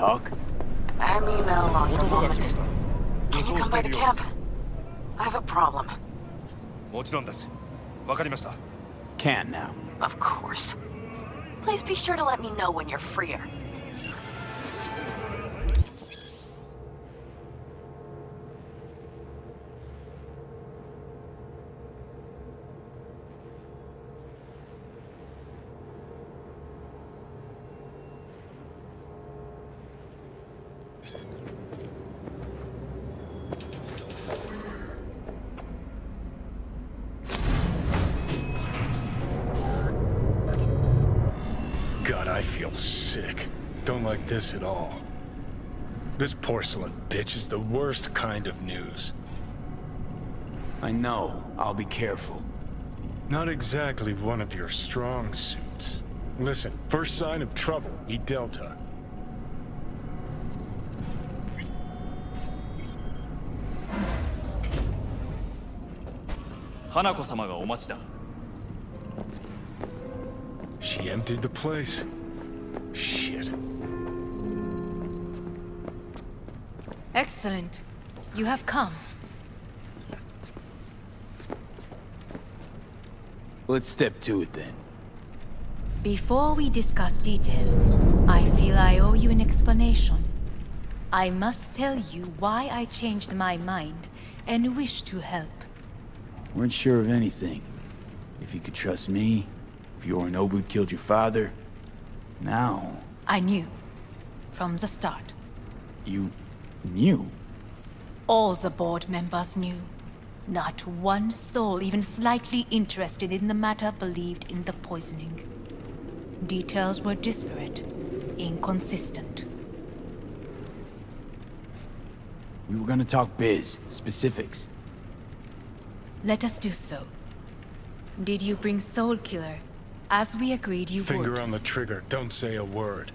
talk? I mean, a longer 男が moment. 来ました。武 Can you 装 come して by い the るようで camp? す。 I have a problem. もちろんです。わかりました。 Can't now. Of course. Please be sure to let me know when you're freer. God, I feel sick. Don't like this at all. This porcelain bitch is the worst kind of news. I know. I'll be careful. Not exactly one of your strong suits. Listen, first sign of trouble, eat Delta. Hanako様がお待ちだ。 She emptied the place. Shit. Excellent. You have come. Let's step to it then. Before we discuss details, I feel I owe you an explanation. I must tell you why I changed my mind and wish to help. Weren't sure of anything. If you could trust me, if Yorinobu killed your father. Now... I knew. From the start. You... knew? All the board members knew. Not one soul even slightly interested in the matter believed in the poisoning. Details were disparate, inconsistent. We were gonna talk biz, specifics. Let us do so. Did you bring Soul Killer? As we agreed you would. Finger on the trigger, don't say a word.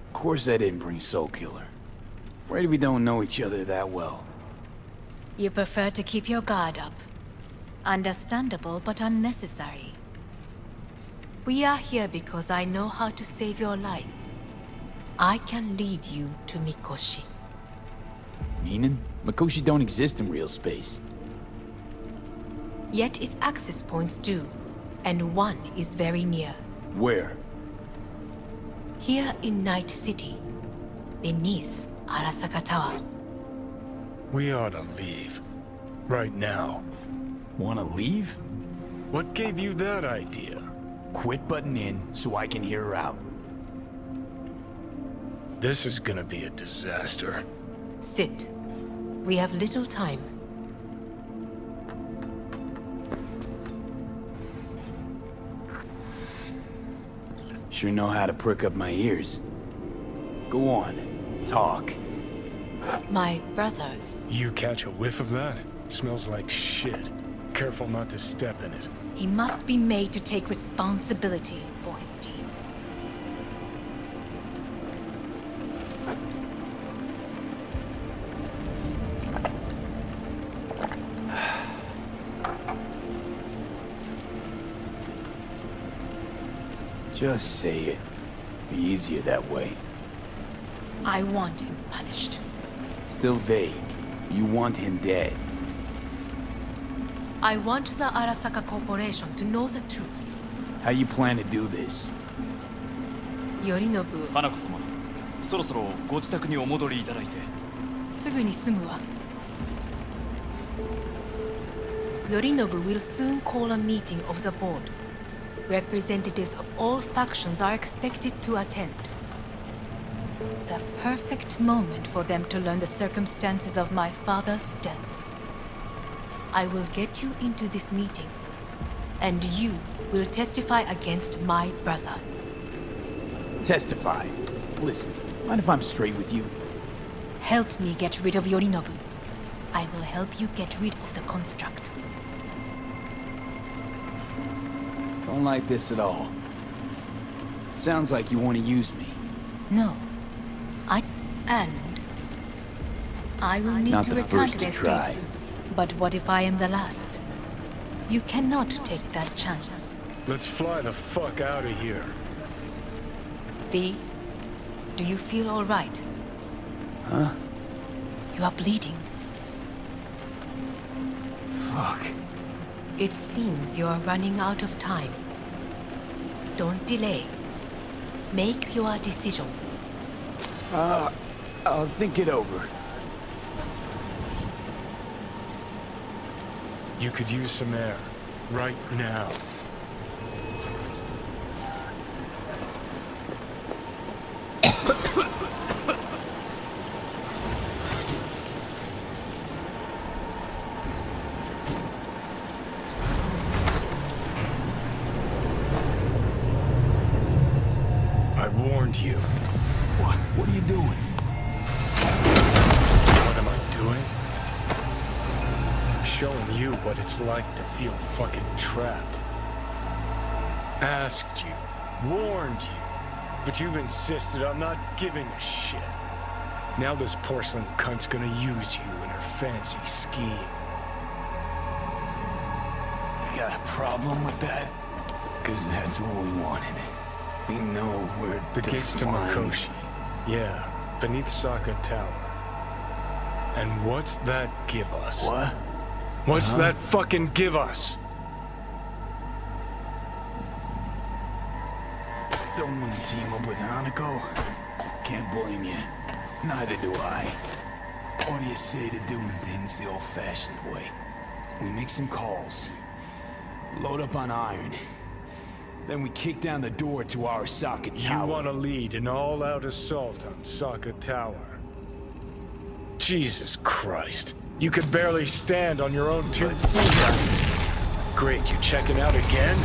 Of course I didn't bring Soul Killer. Afraid we don't know each other that well. You prefer to keep your guard up. Understandable, but unnecessary. We are here because I know how to save your life. I can lead you to Mikoshi. Meaning? Mikoshi don't exist in real space. Yet its access points do, and one is very near. Where? Here in Night City, beneath Arasaka Tower. We ought to leave. Right now. Wanna leave? What gave you that idea? Quit butting in so I can hear her out. This is gonna be a disaster. Sit. We have little time. Sure know how to prick up my ears. Go on, talk. My brother. You catch a whiff of that? Smells like shit. Careful not to step in it. He must be made to take responsibility for his deeds. Just say it. Be easier that way. I want him punished. Still vague. You want him dead. I want the Arasaka Corporation to know the truth. How you plan to do this? Yorinobu, 花子様、そろそろご自宅にお戻りいただいて。すぐに済むわ。Yorinobu will soon call a meeting of the board. Representatives of all factions are expected to attend. The perfect moment for them to learn the circumstances of my father's death. I will get you into this meeting, and you will testify against my brother. Testify. Listen, mind if I'm straight with you? Help me get rid of Yorinobu. I will help you get rid of the construct. Don't like this at all. Sounds like you want to use me. No. I will need Not to the return first to to the try. estate soon. But what if I am the last? You cannot take that chance. Let's fly the fuck out of here. V, do you feel all right? Huh? You are bleeding. Fuck. It seems you are running out of time. Don't delay. Make your decision. I'll think it over. You could use some air. Right now. I warned you. What are you doing? What am I doing? I'm showing you what it's like to feel fucking trapped. Asked you, warned you, but you've insisted I'm not giving a shit. Now this porcelain cunt's gonna use you in her fancy scheme. You got a problem with that? Because that's what we wanted. We know we're The gates to Mikoshi. Yeah, beneath Saka Tower. And what's that give us? What? What's that fucking give us? Don't want to team up with Hanako? Can't blame you. Neither do I. What do you say to doing things the old-fashioned way? We make some calls, load up on iron, then we kick down the door to our Saka Tower. You want to lead an all-out assault on Saka Tower? Jesus Christ. You could barely stand on your own two feet. Great, you checking out again?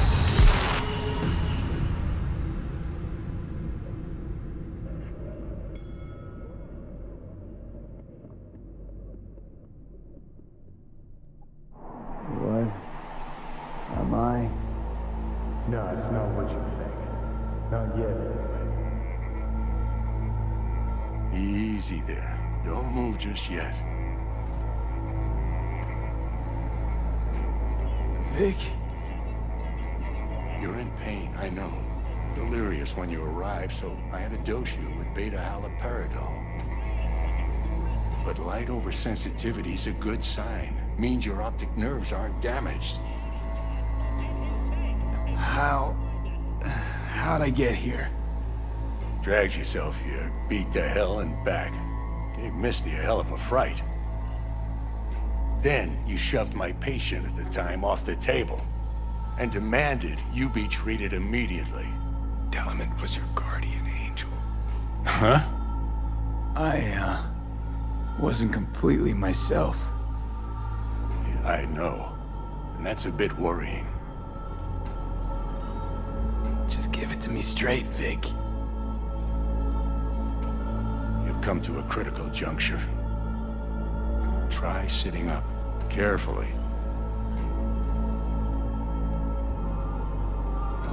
What? Am I? No, it's not what you think. Not yet, anyway. Easy there. Don't move just yet. Vic? You're in pain, I know. Delirious when you arrived, so I had to dose you with beta-haloperidol. But light oversensitivity's a good sign. Means your optic nerves aren't damaged. How'd I get here? Dragged yourself here, beat to hell and back. Gave Misty a hell of a fright. Then you shoved my patient at the time off the table and demanded you be treated immediately. Tell him it was your guardian angel. Huh? I, wasn't completely myself. Yeah, I know. And that's a bit worrying. Just give it to me straight, Vic. You've come to a critical juncture. Try sitting up, carefully.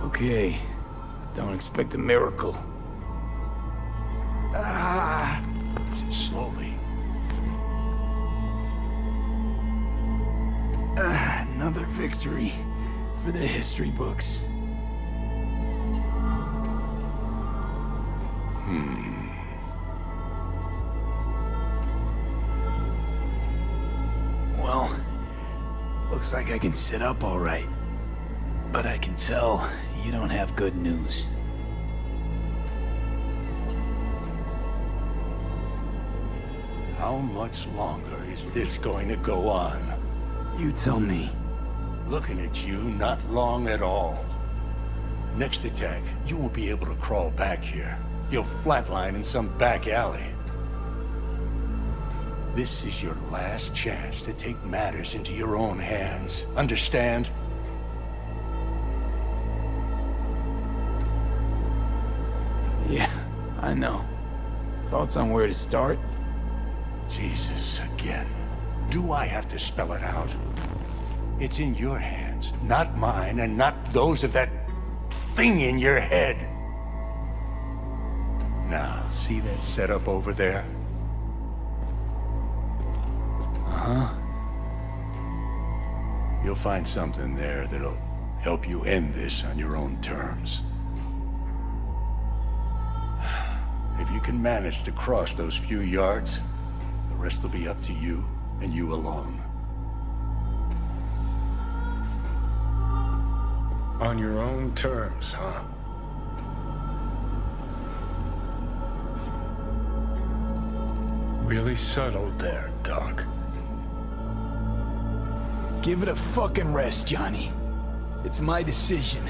Okay. Don't expect a miracle. Slowly. Another victory for the history books. Well, looks like I can sit up all right. But I can tell you don't have good news. How much longer is this going to go on? You tell me. Looking at you, not long at all. Next attack, you won't be able to crawl back here. You'll flatline in some back alley. This is your last chance to take matters into your own hands. Understand? Yeah, I know. Thoughts on where to start? Jesus, again. Do I have to spell it out? It's in your hands, not mine, and not those of that thing in your head. Now, see that setup over there? Uh-huh. You'll find something there that'll help you end this on your own terms. can manage to cross those few yards, the rest will be up to you and you alone. On your own terms, huh? Really subtle there, Doc. Give it a fucking rest, Johnny. It's my decision.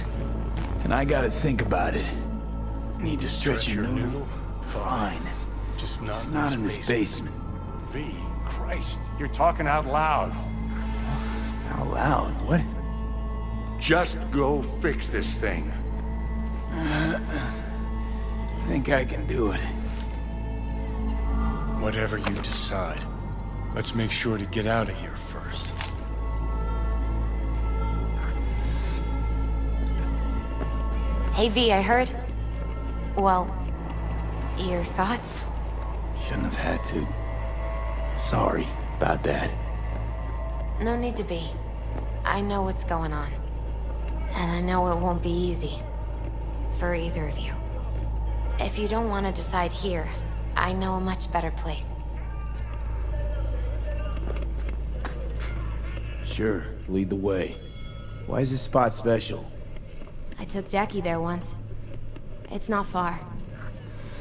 And I gotta think about it. Need to stretch your noodle? Fine. Just It's not in this basement. V, Christ, you're talking out loud. Out loud? What? Just go fix this thing. Think I can do it. Whatever you decide. Let's make sure to get out of here first. Hey V, I heard. Well, your thoughts? Shouldn't have had to. Sorry about that. No need to be. I know what's going on. And I know it won't be easy. For either of you. If you don't want to decide here, I know a much better place. Sure, lead the way. Why is this spot special? I took Jackie there once. It's not far.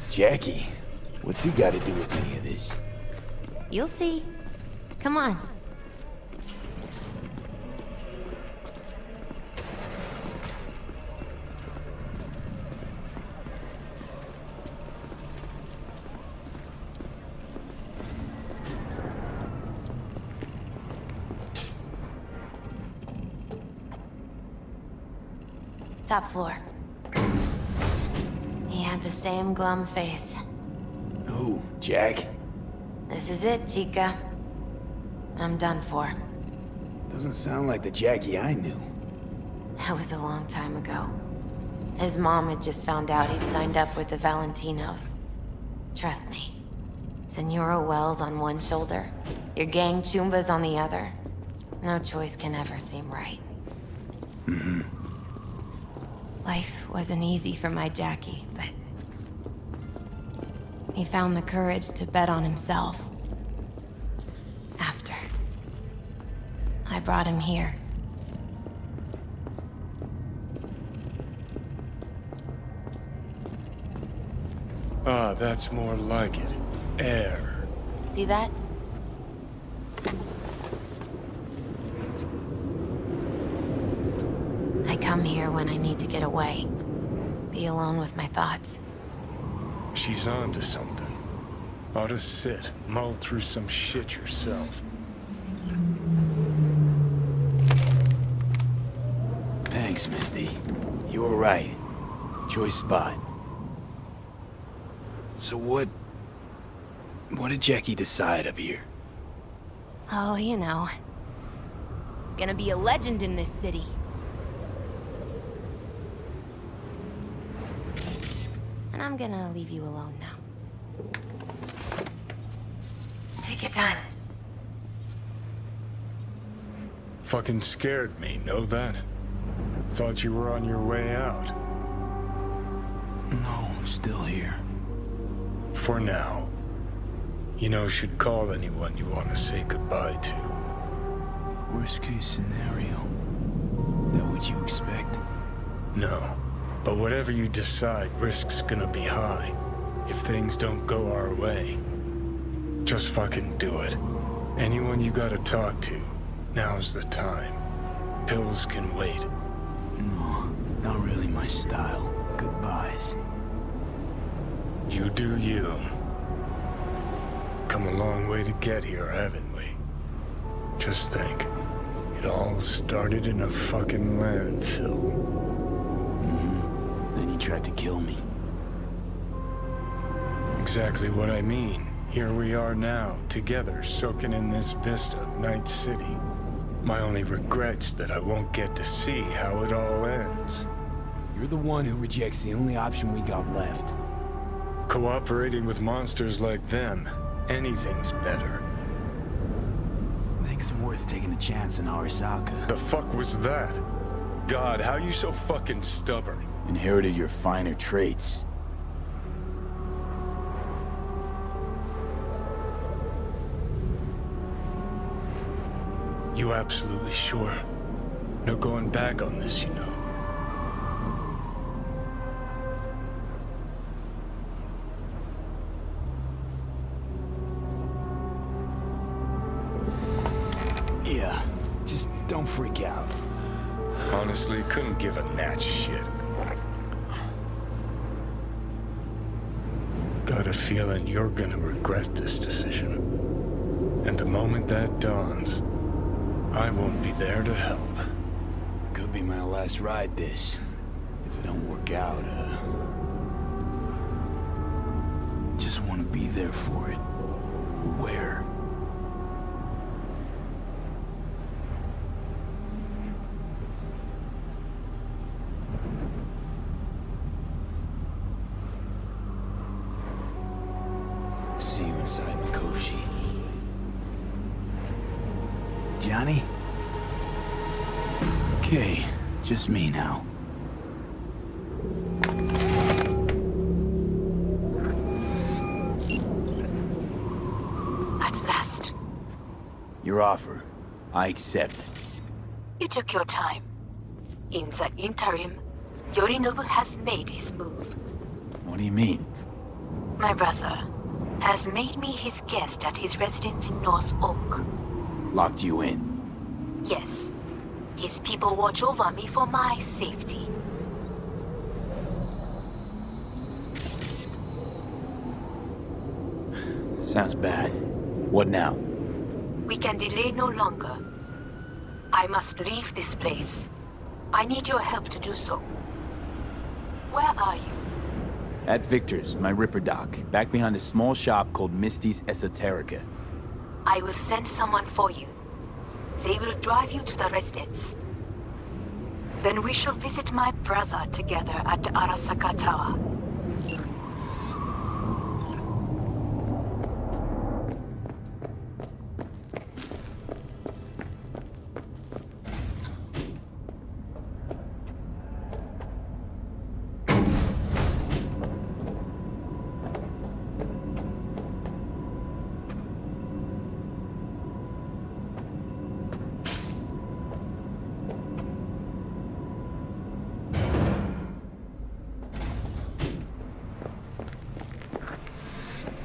Jackie? What's he got to do with any of this? You'll see. Come on. Top floor. He had the same glum face. Who? Jack? This is it, Chica. I'm done for. Doesn't sound like the Jackie I knew. That was a long time ago. His mom had just found out he'd signed up with the Valentinos. Trust me. Senora Wells on one shoulder, your gang Chumbas on the other. No choice can ever seem right. Mm-hmm. Life wasn't easy for my Jackie, but... he found the courage to bet on himself. After. I brought him here. Ah, that's more like it. Air. See that? I come here when I need to get away. Be alone with my thoughts. She's onto something. Ought to sit, mull through some shit yourself. Thanks, Misty. You were right. Choice spot. So what did Jackie decide up here? Oh, you know. Gonna be a legend in this city. And I'm gonna leave you alone now. Take your time. Fucking scared me, know that? Thought you were on your way out. No, still here. For now. You know, should call anyone you want to say goodbye to. Worst case scenario. That what you expect? No. But whatever you decide, risk's gonna be high. If things don't go our way. Just fucking do it. Anyone you gotta talk to, now's the time. Pills can wait. No, not really my style. Goodbyes. You do you. Come a long way to get here, haven't we? Just think. It all started in a fucking landfill. Then he tried to kill me. Exactly what I mean. Here we are now, together, soaking in this vista of Night City. My only regret's that I won't get to see how it all ends. You're the one who rejects the only option we got left. Cooperating with monsters like them, anything's better. Think it's worth taking a chance in Arasaka. The fuck was that? God, how you so fucking stubborn? Inherited your finer traits. You absolutely sure? No going back on this, you know. Yeah, just don't freak out. Honestly, couldn't give a gnat's shit. Got a feeling you're gonna regret this decision. And the moment that dawns, I won't be there to help. Could be my last ride this. If it don't work out, just want to be there for it. Where? See you inside, Mikoshi. Johnny? Okay, just me now. At last. Your offer. I accept. You took your time. In the interim, Yorinobu has made his move. What do you mean? My brother has made me his guest at his residence in North Oak. Locked you in. Yes. His people watch over me for my safety. Sounds bad. What now? We can delay no longer. I must leave this place. I need your help to do so. Where are you? At Victor's, my Ripper dock, back behind a small shop called Misty's Esoterica. I will send someone for you. They will drive you to the residence. Then we shall visit my brother together at the Arasaka Tower.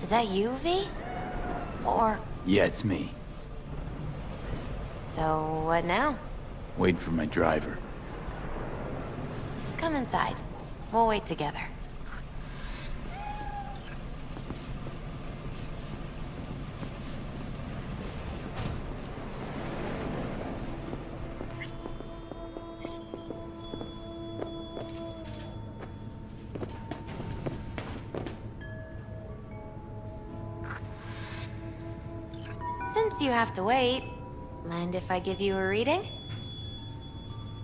Is that you, V? Or... Yeah, it's me. So, what now? Waiting for my driver. Come inside. We'll wait together. Since you have to wait, mind if I give you a reading?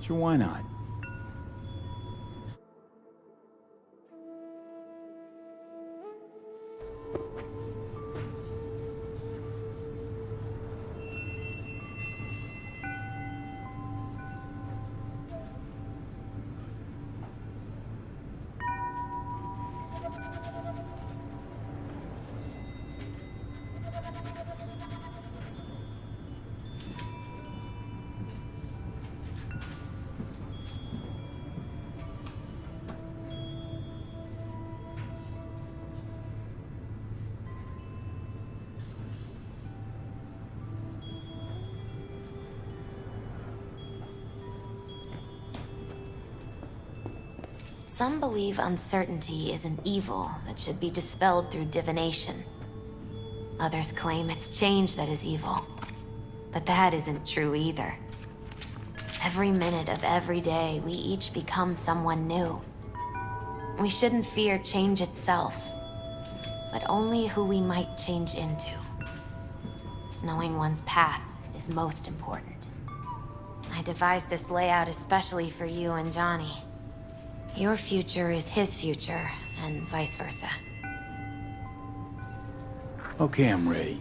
Sure, why not? Some believe uncertainty is an evil that should be dispelled through divination. Others claim it's change that is evil. But that isn't true either. Every minute of every day, we each become someone new. We shouldn't fear change itself, but only who we might change into. Knowing one's path is most important. I devised this layout especially for you and Johnny. Your future is his future, and vice versa. Okay, I'm ready.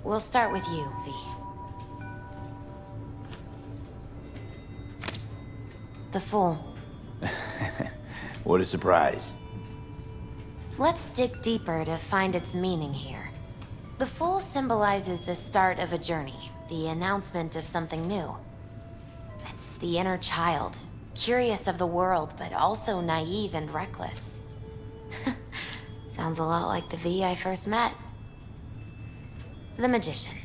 We'll start with you, V. The Fool. What a surprise. Let's dig deeper to find its meaning here. The fool symbolizes the start of a journey, the announcement of something new. It's the inner child, curious of the world, but also naive and reckless. Sounds a lot like the V I first met. The magician.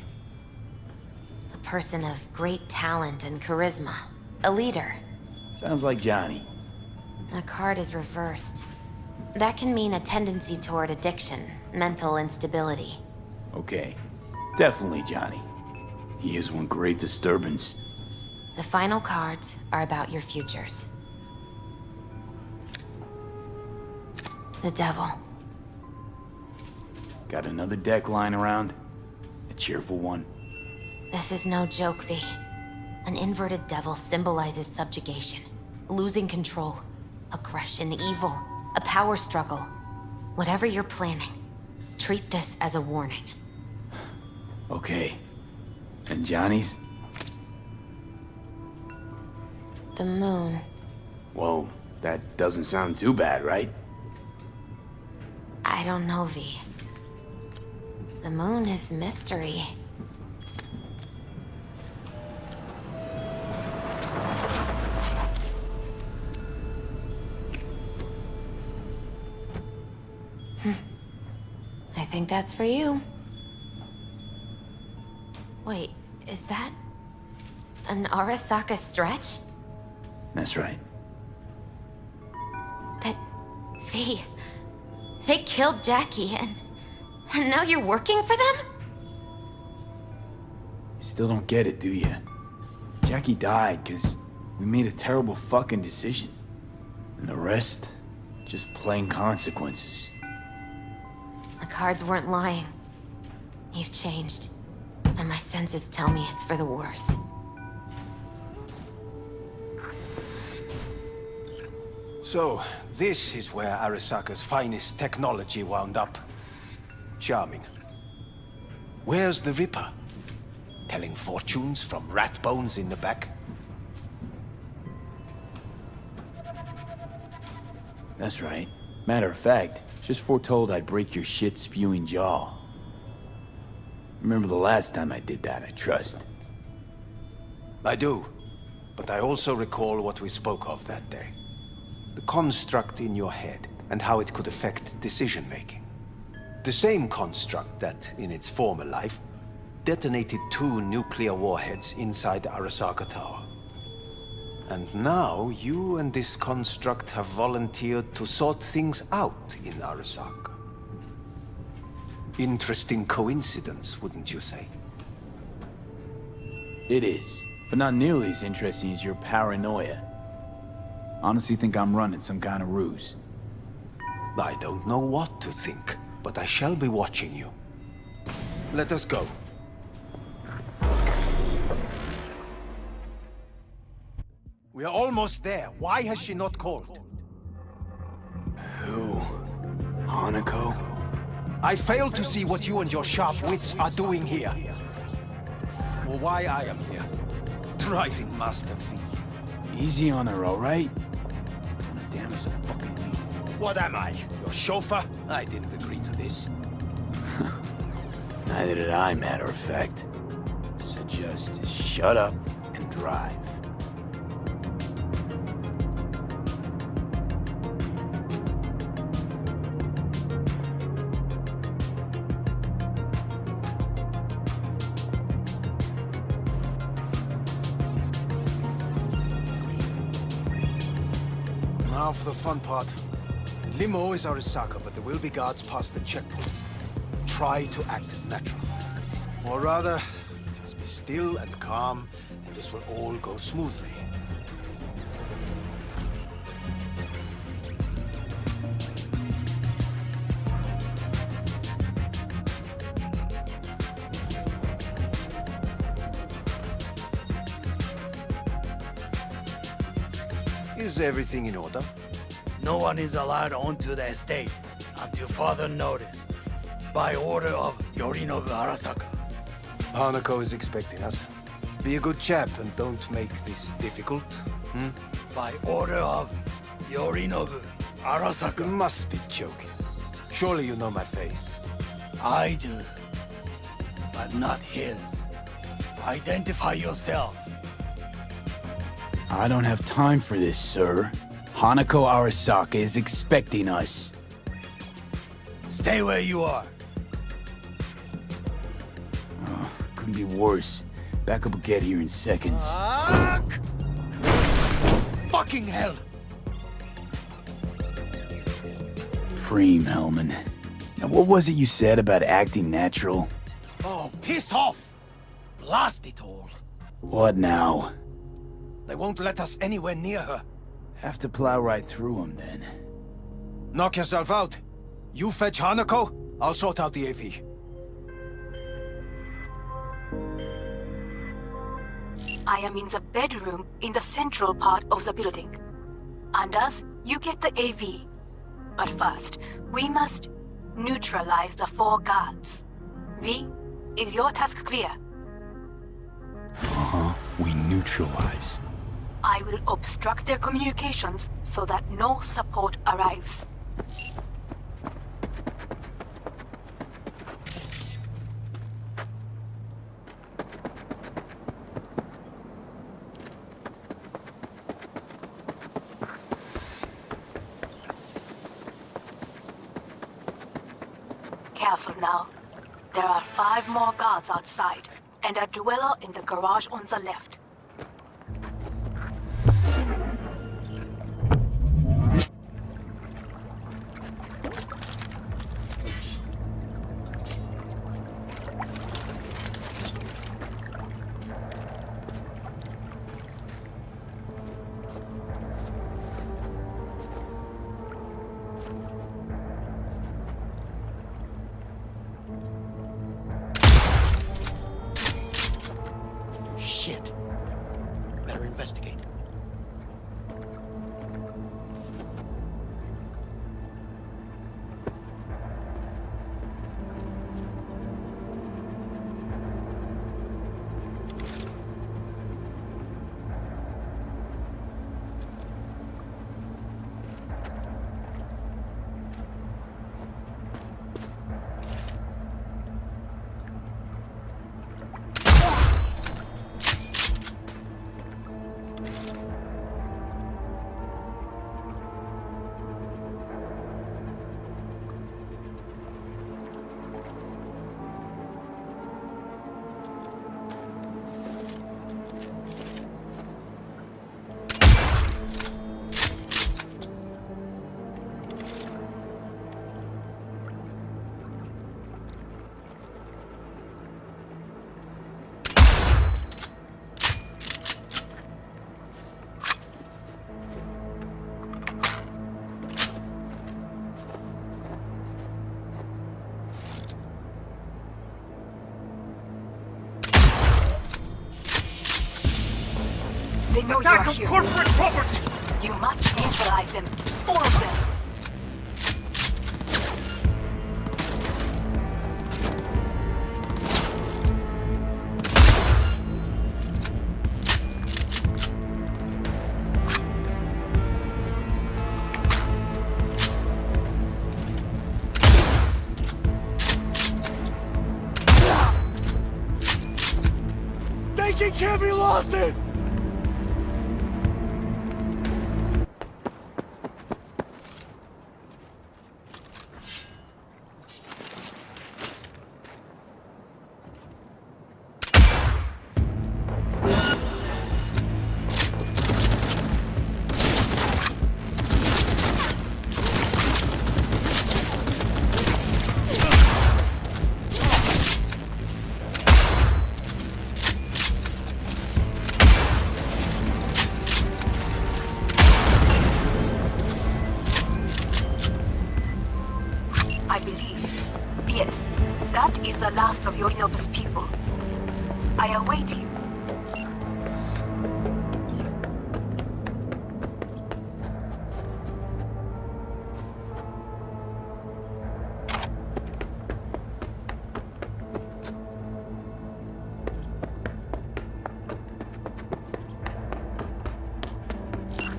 A person of great talent and charisma. A leader. Sounds like Johnny. The card is reversed. That can mean a tendency toward addiction, mental instability. Okay. Definitely Johnny. He is one great disturbance. The final cards are about your futures. The devil. Got another deck lying around? A cheerful one? This is no joke, V. An inverted devil symbolizes subjugation, losing control, aggression, evil, a power struggle. Whatever you're planning, treat this as a warning. Okay. And Johnny's? The moon. Whoa, that doesn't sound too bad, right? I don't know, V. The moon is mystery. I think that's for you. Wait, is that an Arasaka stretch? That's right. But, V, they killed Jackie and now you're working for them? Still don't get it, do you? Jackie died because we made a terrible fucking decision. And the rest, just plain consequences. The cards weren't lying. You've changed. And my senses tell me it's for the worse. So, this is where Arasaka's finest technology wound up. Charming. Where's the Ripper? Telling fortunes from rat bones in the back? That's right. Matter of fact, just foretold I'd break your shit-spewing jaw. Remember the last time I did that, I trust. I do. But I also recall what we spoke of that day. The construct in your head, and how it could affect decision-making. The same construct that, in its former life, detonated 2 nuclear warheads inside the Arasaka Tower. And now, you and this construct have volunteered to sort things out in Arasaka. Interesting coincidence, wouldn't you say? It is, but not nearly as interesting as your paranoia. Honestly think I'm running some kind of ruse. I don't know what to think, but I shall be watching you. Let us go. We are almost there. Why has she not called? Who? Hanako? I fail to see what you and your sharp wits are doing here. Or why I am here. Driving Master V. Easy on her, alright? Damn, it's a fucking wheel. What am I? Your chauffeur? I didn't agree to this. Neither did I, matter of fact. So just shut up and drive. Now for the fun part. The limo is Arasaka, but there will be guards past the checkpoint. Try to act natural. Or rather, just be still and calm, and this will all go smoothly. Is everything in order? No one is allowed onto the estate until further notice. By order of Yorinobu Arasaka. Hanako is expecting us. Be a good chap and don't make this difficult. By order of Yorinobu You Arasaka. must be joking. Surely you know my face. I do. but not his. Identify yourself. I don't have time for this, sir. Hanako Arasaka is expecting us. Stay where you are. Couldn't be worse. Backup will get here in seconds. Fuck! Fucking hell! Preem, Hellman. Now what was it you said about acting natural? Oh, piss off! Blast it all. What now? They won't let us anywhere near her. Have to plow right through them then. Knock yourself out. You fetch Hanako, I'll sort out the AV. I am in the bedroom in the central part of the building. Anders, you get the AV. But first, we must neutralize the 4 guards. V, is your task clear? We neutralize. I will obstruct their communications so that no support arrives. Careful now. There are 5 more guards outside, and a dweller in the garage on the left. Shit. Better investigate. They know you are here. Corporate property! You must neutralize them. All of them. Taking heavy losses! I believe. Yes, that is the last of Yorinobu's people. I await you.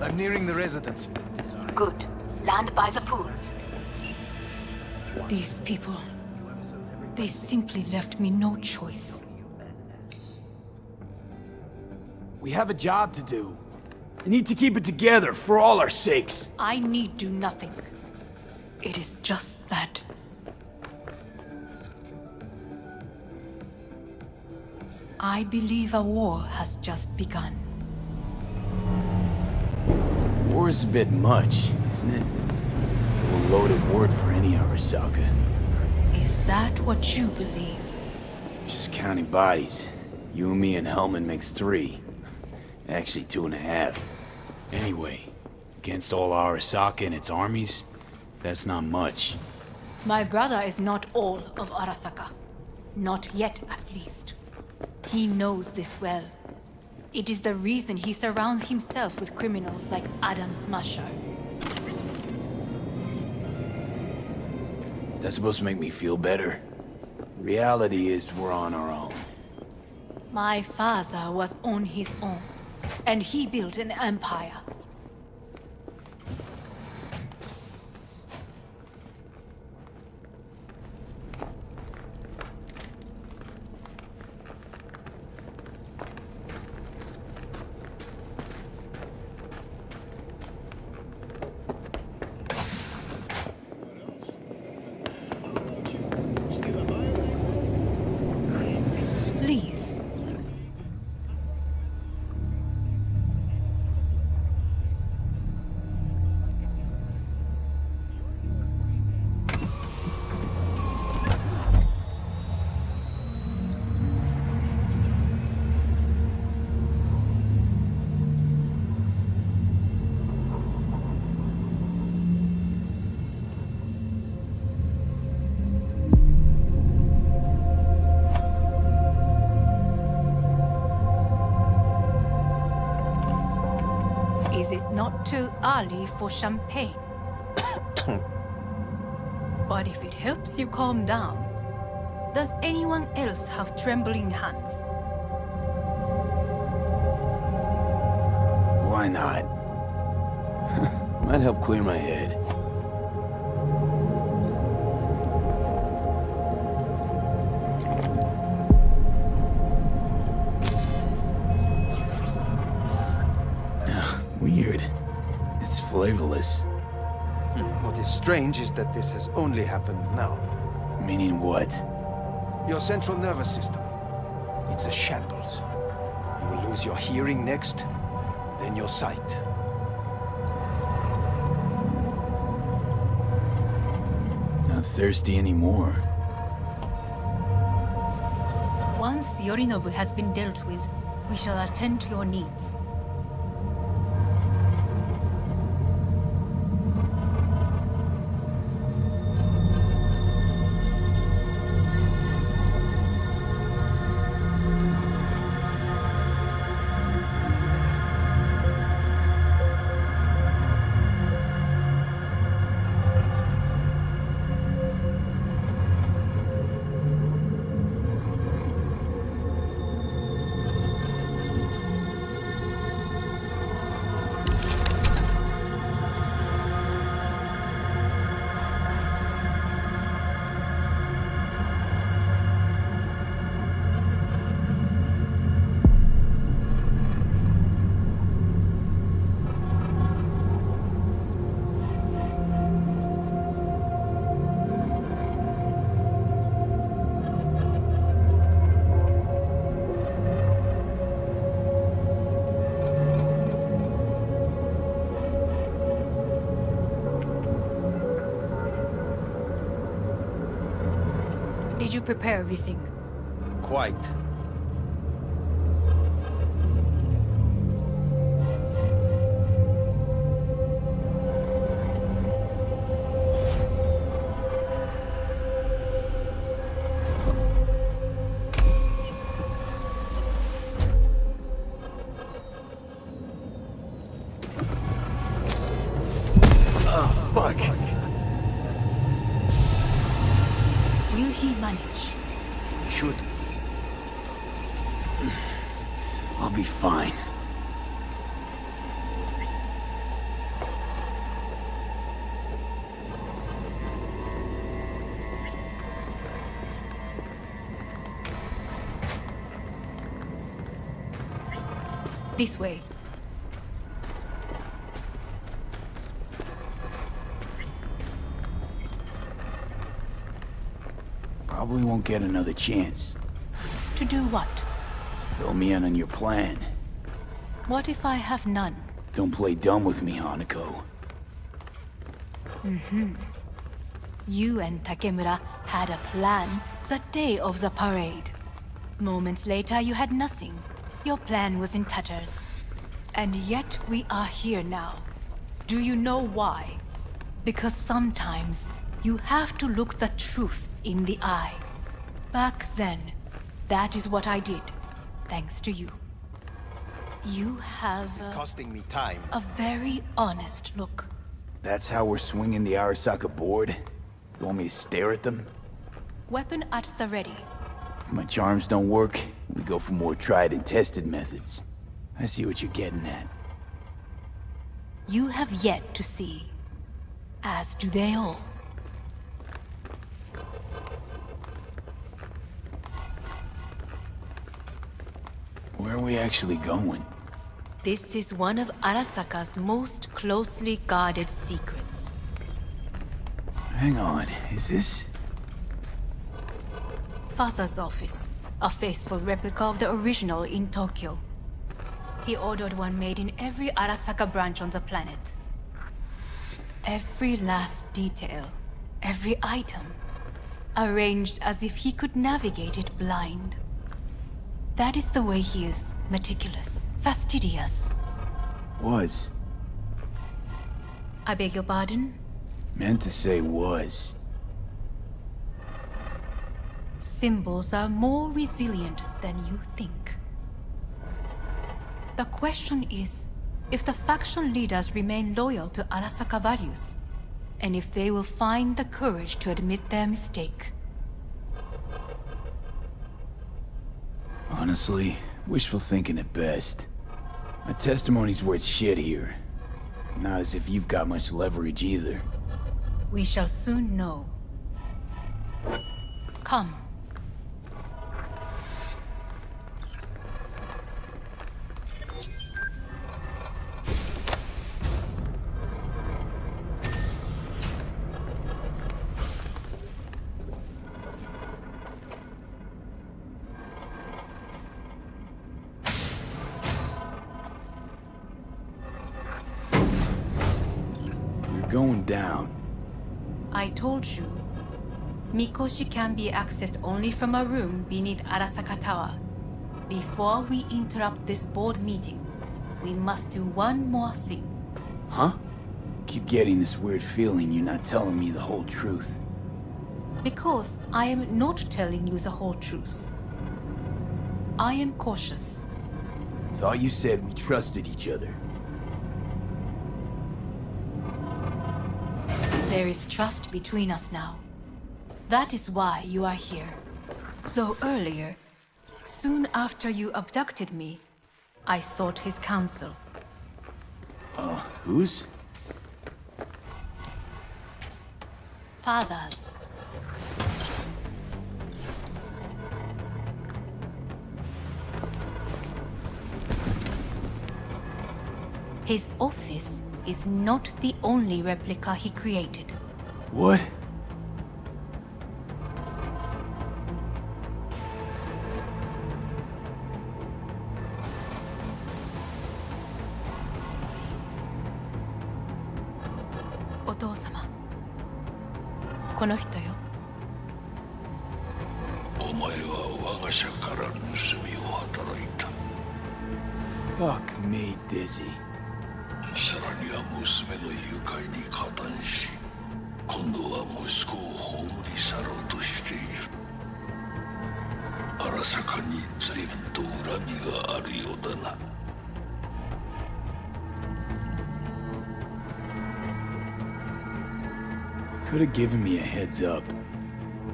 I'm nearing the residence. Good. Land by the pool. These people, They simply left me no choice. We have a job to do. We need to keep it together for all our sakes. I need do nothing. It is just that. I believe a war has just begun. War is a bit much, isn't it? A loaded word for any Arasaka. Is that what you believe? Just counting bodies. You and me and Hellman makes 3. Actually 2.5. Anyway, against all Arasaka and its armies, that's not much. My brother is not all of Arasaka. Not yet, at least. He knows this well. It is the reason he surrounds himself with criminals like Adam Smasher. That's supposed to make me feel better. Reality is we're on our own. My father was on his own, and he built an empire. Please. Is it not too early for champagne? But if it helps you calm down, does anyone else have trembling hands? Why not? Might help clear my head. Weird. It's flavorless. What is strange is that this has only happened now. Meaning what? Your central nervous system. It's a shambles. You will lose your hearing next, then your sight. Not thirsty anymore. Once Yorinobu has been dealt with, we shall attend to your needs. Did you prepare everything? Quite. Oh, fuck. Will he manage? Should. I'll be fine. This way. Probably won't get another chance. To do what? Fill me in on your plan. What if I have none? Don't play dumb with me, Hanako. You and Takemura had a plan the day of the parade. Moments later, you had nothing. Your plan was in tatters. And yet we are here now. Do you know why? Because sometimes you have to look the truth in the eye. Back then, that is what I did, thanks to you. You have It's costing me time. a very honest look. That's how we're swinging the Arasaka board? You want me to stare at them? Weapon at the ready. If my charms don't work, we go for more tried and tested methods. I see what you're getting at. You have yet to see, as do they all. Where are we actually going? This is one of Arasaka's most closely guarded secrets. Hang on, is this... Father's office, a faithful replica of the original in Tokyo. He ordered one made in every Arasaka branch on the planet. Every last detail, every item, arranged as if he could navigate it blind. That is the way he is, meticulous, fastidious. Was. I beg your pardon? Meant to say was. Symbols are more resilient than you think. The question is, if the faction leaders remain loyal to Arasaka values, and if they will find the courage to admit their mistake. Honestly, wishful thinking at best. My testimony's worth shit here. Not as if you've got much leverage either. We shall soon know. Come. Going down. I told you. Mikoshi can be accessed only from a room beneath Arasaka Tower. Before we interrupt this board meeting, we must do one more thing. Huh? Keep getting this weird feeling you're not telling me the whole truth. Because I am not telling you the whole truth. I am cautious. Thought you said we trusted each other. There is trust between us now. That is why you are here. So earlier, soon after you abducted me, I sought his counsel. Whose? Father's. His office is not the only replica he created. What? Otou-sama. この人よ。お前は我が社から盗みを働いた。Fuck me, Dizzy. さらには娘の誘拐に加担し、今度は息子を葬り去ろうとしている。荒坂に随分と恨みがあるようだな。Could have given me a heads up.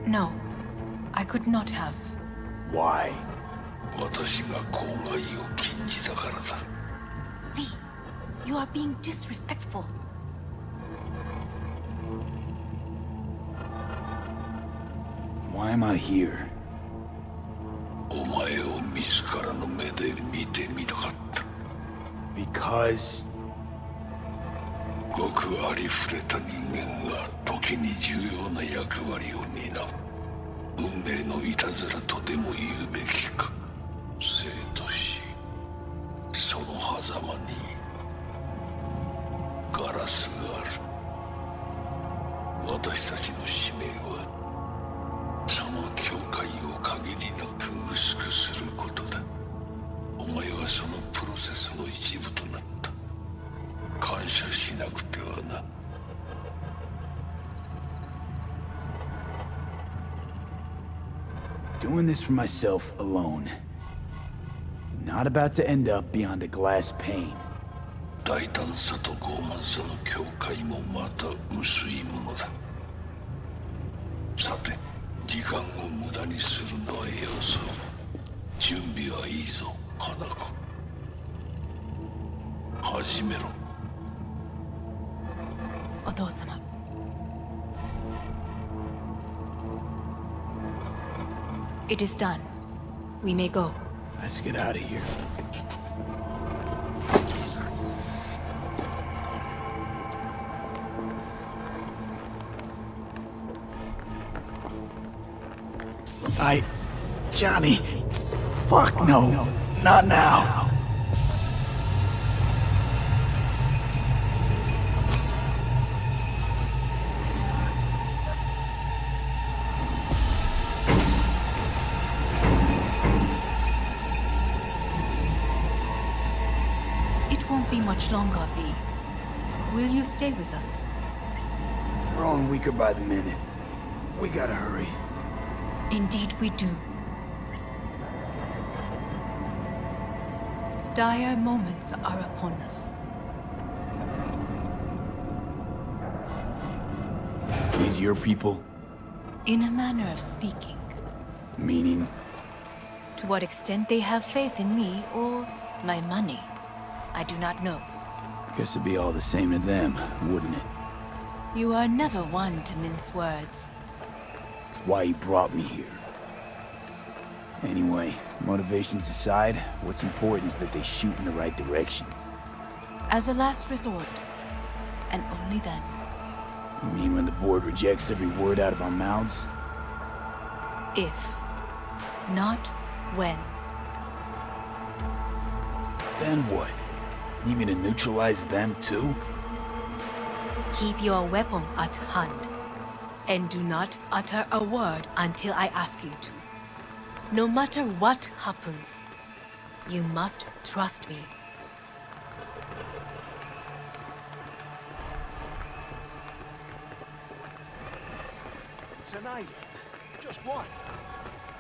No, I could not have. Why? 私が公害を禁じたからだ。V, you are being disrespectful. Why am I here? お前を自らの目で見てみたかった。Because... ごくありふれた人間が時に重要な役割を担う。運命のいたずらとでも言うべきか。生と死、その狭間にガラスがある。私たちの使命はその境界を限りなく薄くすることだ。お前はそのプロセスの一部となった。感謝しなくてはな。Doing this for myself alone. Not about to end up beyond a glass pane. 大胆さと傲慢さの境界もまた薄いものだ。さて、時間を無駄にするのはよそう。準備はいいぞ、花子。始めろ。お父様。It is done. We may go. Let's get out of here. Johnny. Fuck no. Not now. It won't be much longer, V. Will you stay with us? We're on weaker by the minute. We gotta hurry. Indeed we do. Dire moments are upon us. These your people? In a manner of speaking. Meaning? To what extent they have faith in me or my money, I do not know. Guess it'd be all the same to them, wouldn't it? You are never one to mince words. That's why you brought me here. Anyway, motivations aside, what's important is that they shoot in the right direction. As a last resort, and only then. You mean when the board rejects every word out of our mouths? If, not when. Then what? Need me to neutralize them too? Keep your weapon at hand, and do not utter a word until I ask you to. No matter what happens, you must trust me. It's an island. Just one.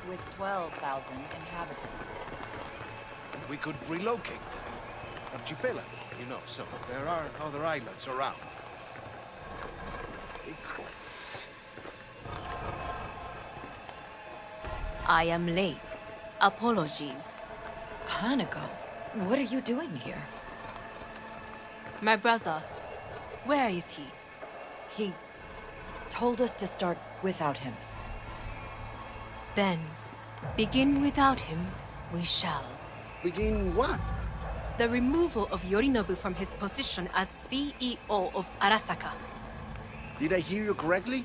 With 12,000 inhabitants. We could relocate. Archipelago, you know, so there are other islands around. It's... I am late. Apologies. Hanako, what are you doing here? My brother, where is he? He told us to start without him. Then, begin without him, we shall. Begin what? The removal of Yorinobu from his position as CEO of Arasaka. Did I hear you correctly?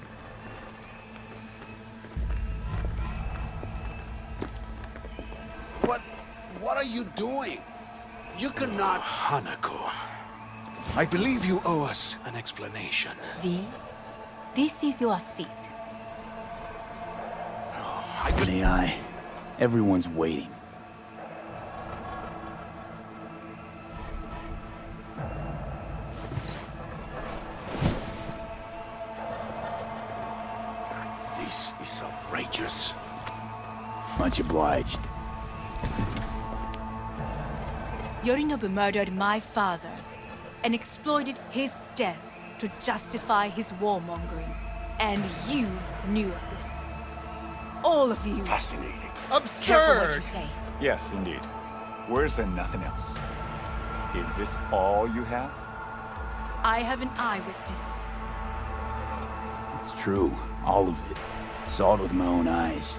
What are you doing? You cannot... Hanako. I believe you owe us an explanation. V, this is your seat. May I? Everyone's waiting. This is outrageous. Much obliged. Yorinobu murdered my father and exploited his death to justify his warmongering. And you knew of this. All of you. Fascinating. Careful what you say. Yes, indeed. Worse than nothing else. Is this all you have? I have an eyewitness. It's true. All of it. Saw it with my own eyes.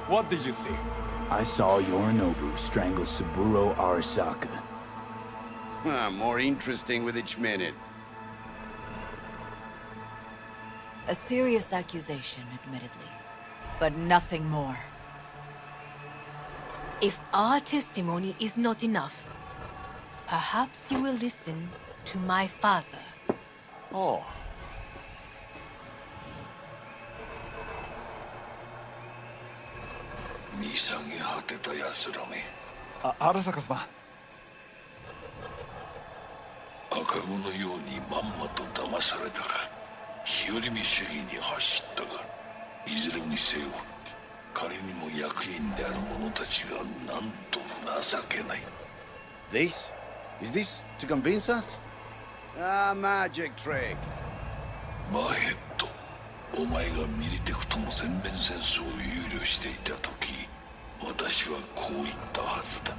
What did you see? I saw Yorinobu strangle Saburo Arasaka. More interesting with each minute. A serious accusation, admittedly. But nothing more. If our testimony is not enough, perhaps you will listen to my father. Oh. 見下げ果てた奴らめ。荒坂様。赤子のようにまんまと騙されたか。日和見主義に走ったが、いずれにせよ、仮にも役員である者たちがなんと情けない。This? Is this to convince us? Ah, magic trick. マーヘッド。お前がミリテクとの全面戦争を憂慮していた時、私はこう言ったはずだ。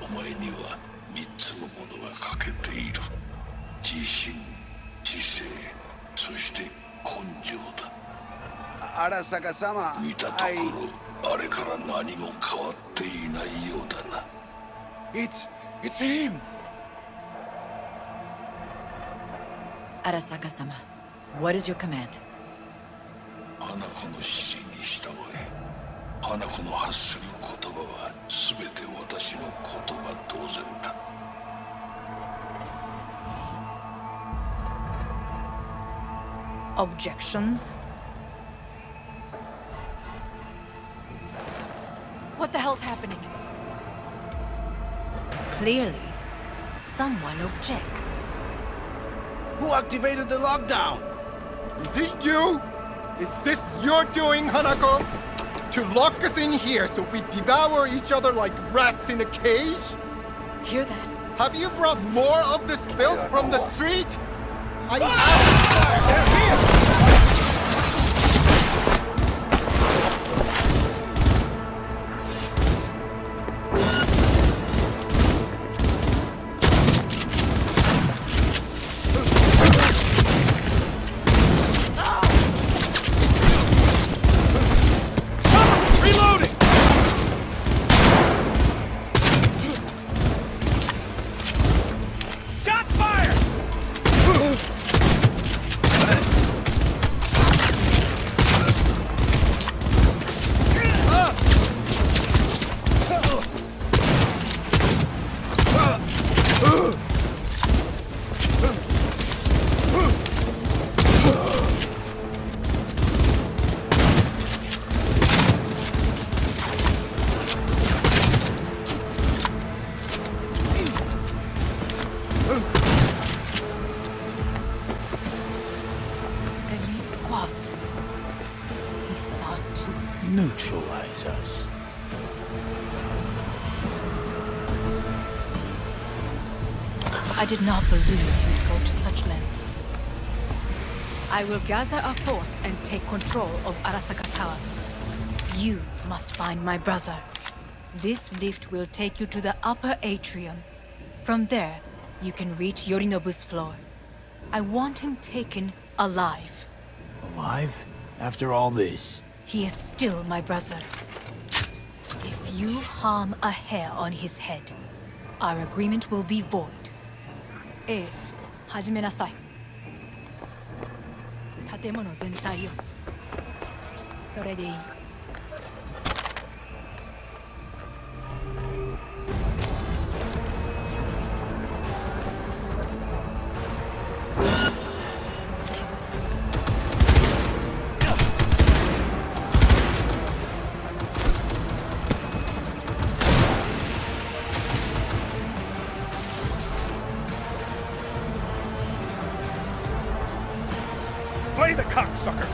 お前には3つのものが欠けている。自信、知性、そして根性だ。Arasaka-sama, 見たところ、あれから何も変わっていないようだな。It's him! Arasaka-sama, what is your command? 花子の指示に従え。花子の発する言葉は全て私の言葉同然だ。Objections? What the hell's happening? Clearly, someone objects. Who activated the lockdown? Is it you? Is this your doing, Hanako? To lock us in here so we devour each other like rats in a cage? Hear that? Have you brought more of this filth from the street? Neutralize us. I did not believe you'd go to such lengths. I will gather a force and take control of Arasaka Tower. You must find my brother. This lift will take you to the upper atrium. From there, you can reach Yorinobu's floor. I want him taken alive. Alive? After all this? He is still my brother. If you harm a hair on his head, our agreement will be void. ええ、始めなさい。建物全体よ。それでいい。Play the cocksucker!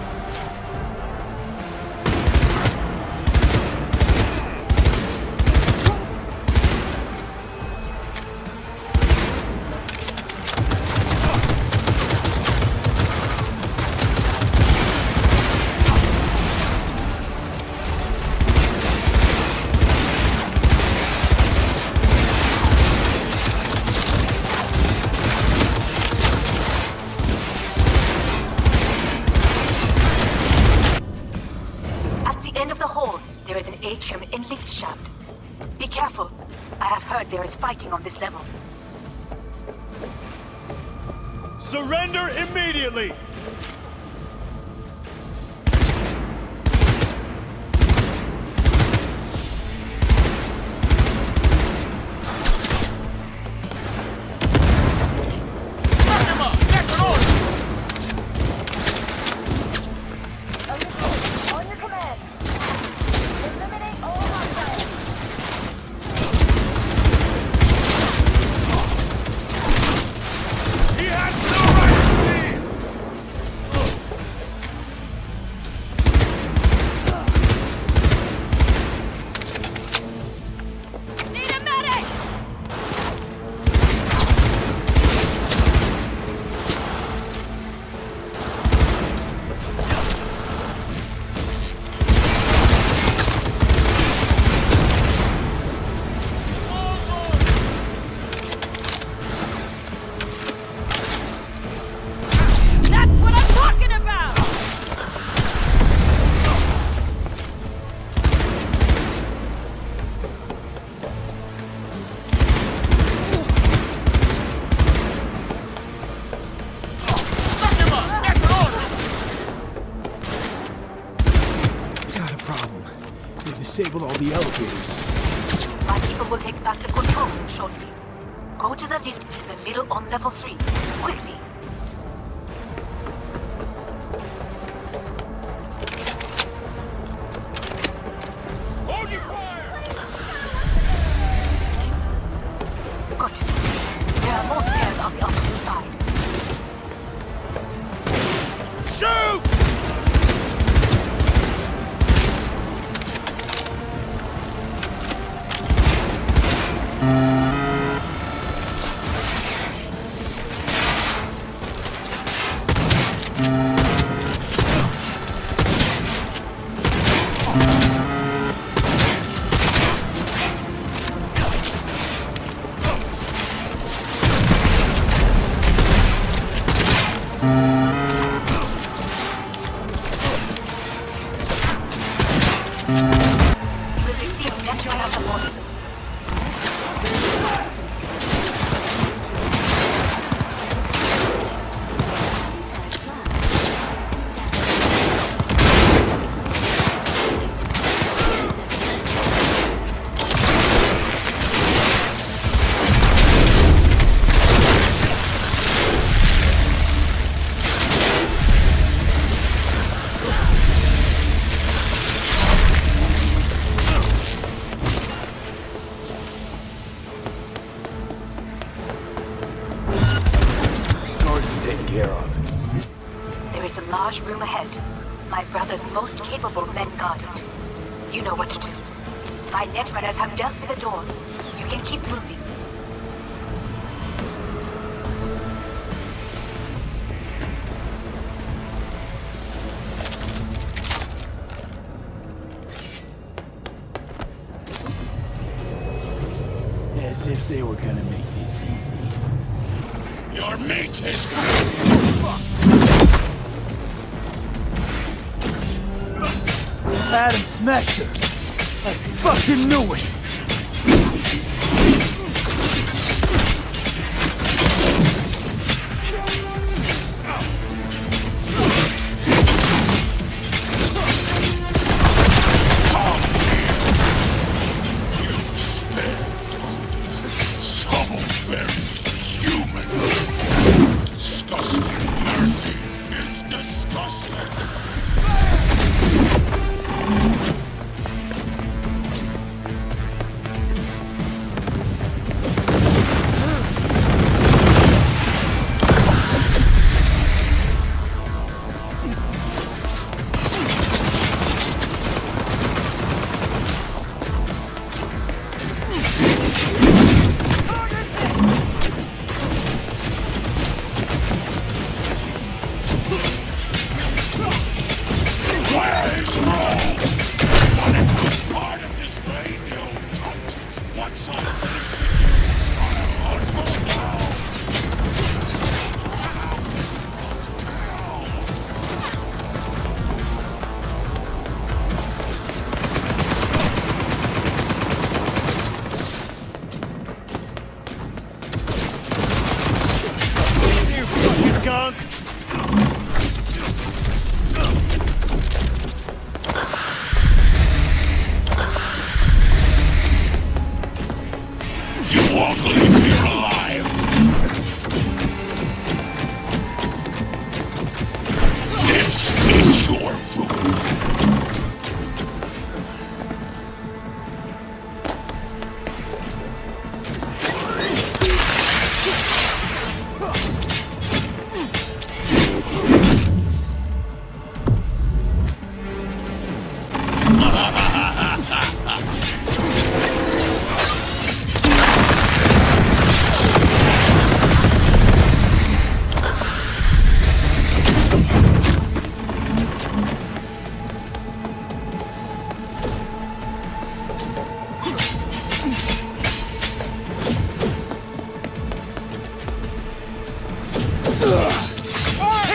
Atrium in lift shaft. Be careful. I have heard there is fighting on this level. Surrender immediately! Disabled all the elevators. My people will take back the control room shortly. Go to the lift in the middle on level 3. Quickly. Hold your fire! Good. There are more stairs on the opposite side. Shoot! Room ahead. My brother's most capable men guard it. You know what to do. My netrunners have dealt with the doors. You can keep moving. As if they were gonna make this easy. Your mate is Adam Smasher! I fucking knew it!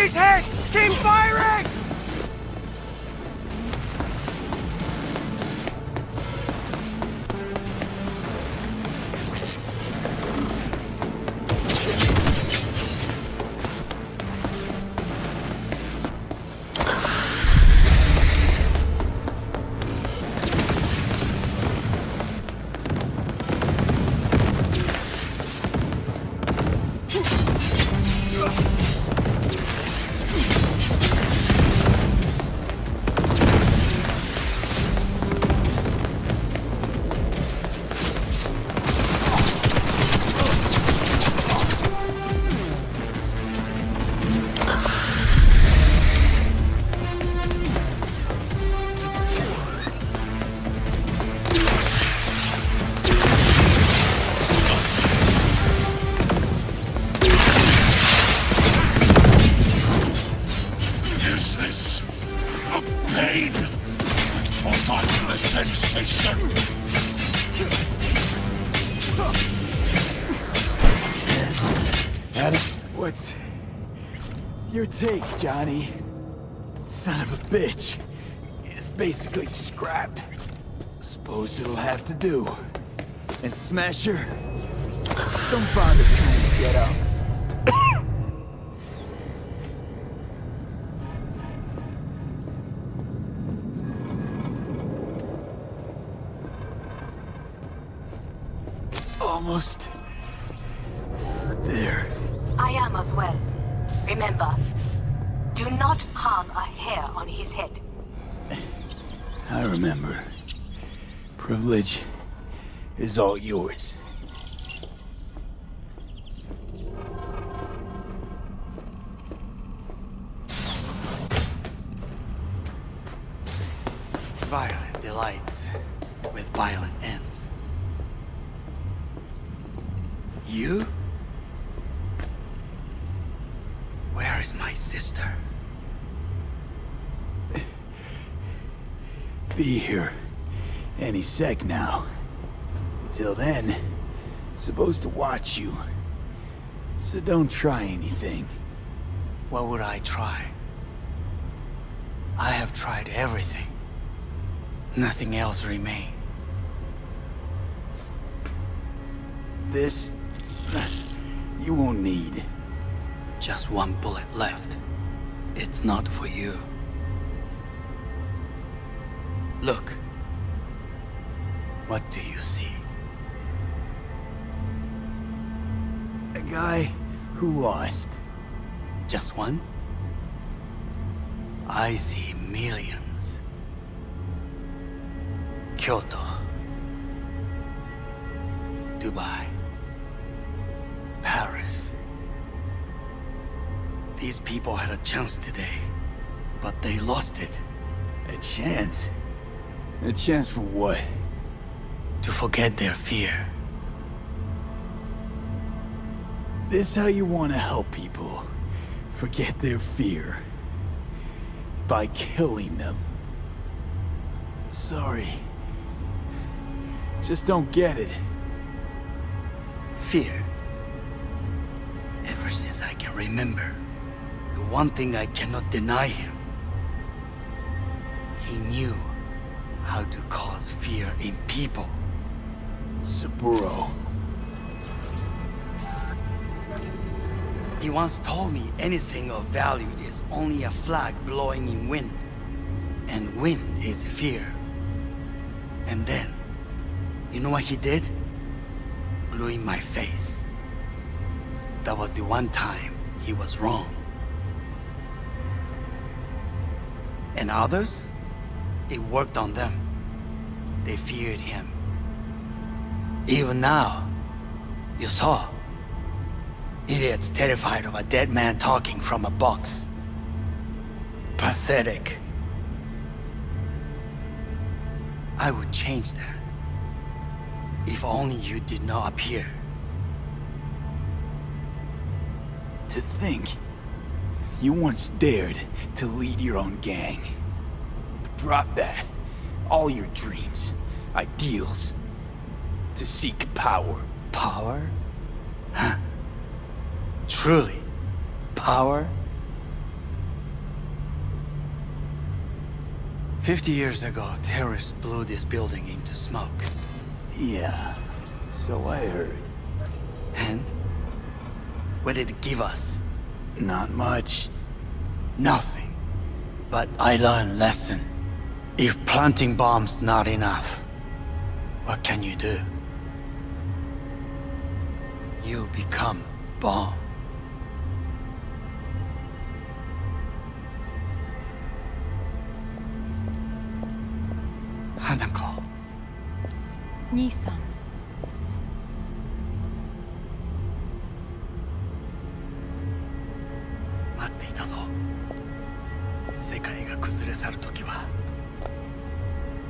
He's hit! Keep firing! What's your take, Johnny? Son of a bitch. It's basically scrap. Suppose it'll have to do. And Smasher, don't bother trying to get up. Almost there. I am as well. Remember, do not harm a hair on his head. I remember. Privilege is all yours. Violent delights with violent ends. You? Where is my sister? Be here any sec now. Until then, supposed to watch you. So don't try anything. What would I try? I have tried everything. Nothing else remains. This, you won't need. Just one bullet left. It's not for you. Look. What do you see? A guy who lost. Just one? I see millions. Kyoto. Dubai. Paris. These people had a chance today, but they lost it. A chance? A chance for what? To forget their fear. This how you want to help people forget their fear? By killing them. Sorry. Just don't get it. Fear. Ever since I can remember, the one thing I cannot deny him. He knew how to cause fear in people. Saburo. He once told me anything of value is only a flag blowing in wind. And wind is fear. And then, you know what he did? Blew in my face. That was the one time he was wrong. And others? It worked on them. They feared him. Even now, you saw. Idiots terrified of a dead man talking from a box. Pathetic. I would change that. If only you did not appear. To think, you once dared to lead your own gang. Drop that. All your dreams, ideals, to seek power. Power? Huh. Truly, power? 50 years ago, terrorists blew this building into smoke. Yeah, so I heard. And? What did it give us? Not much. Nothing. But I learned lesson. If planting bombs not enough, what can you do? You become bomb. Hanako. 兄さん。待っていたぞ。世界が崩れ去るときは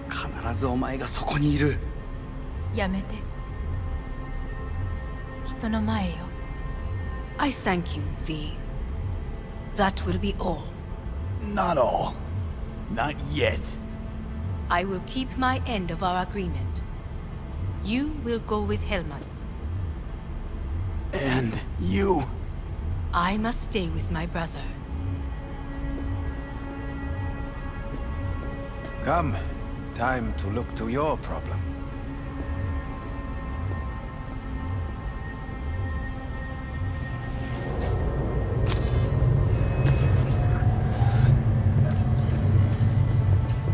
必ずお前がそこにいる。やめて。人の前よ。I thank you, V. That will be all. Not all. Not yet. I will keep my end of our agreement. You will go with Hellman. And you? I must stay with my brother. Come. Time to look to your problem.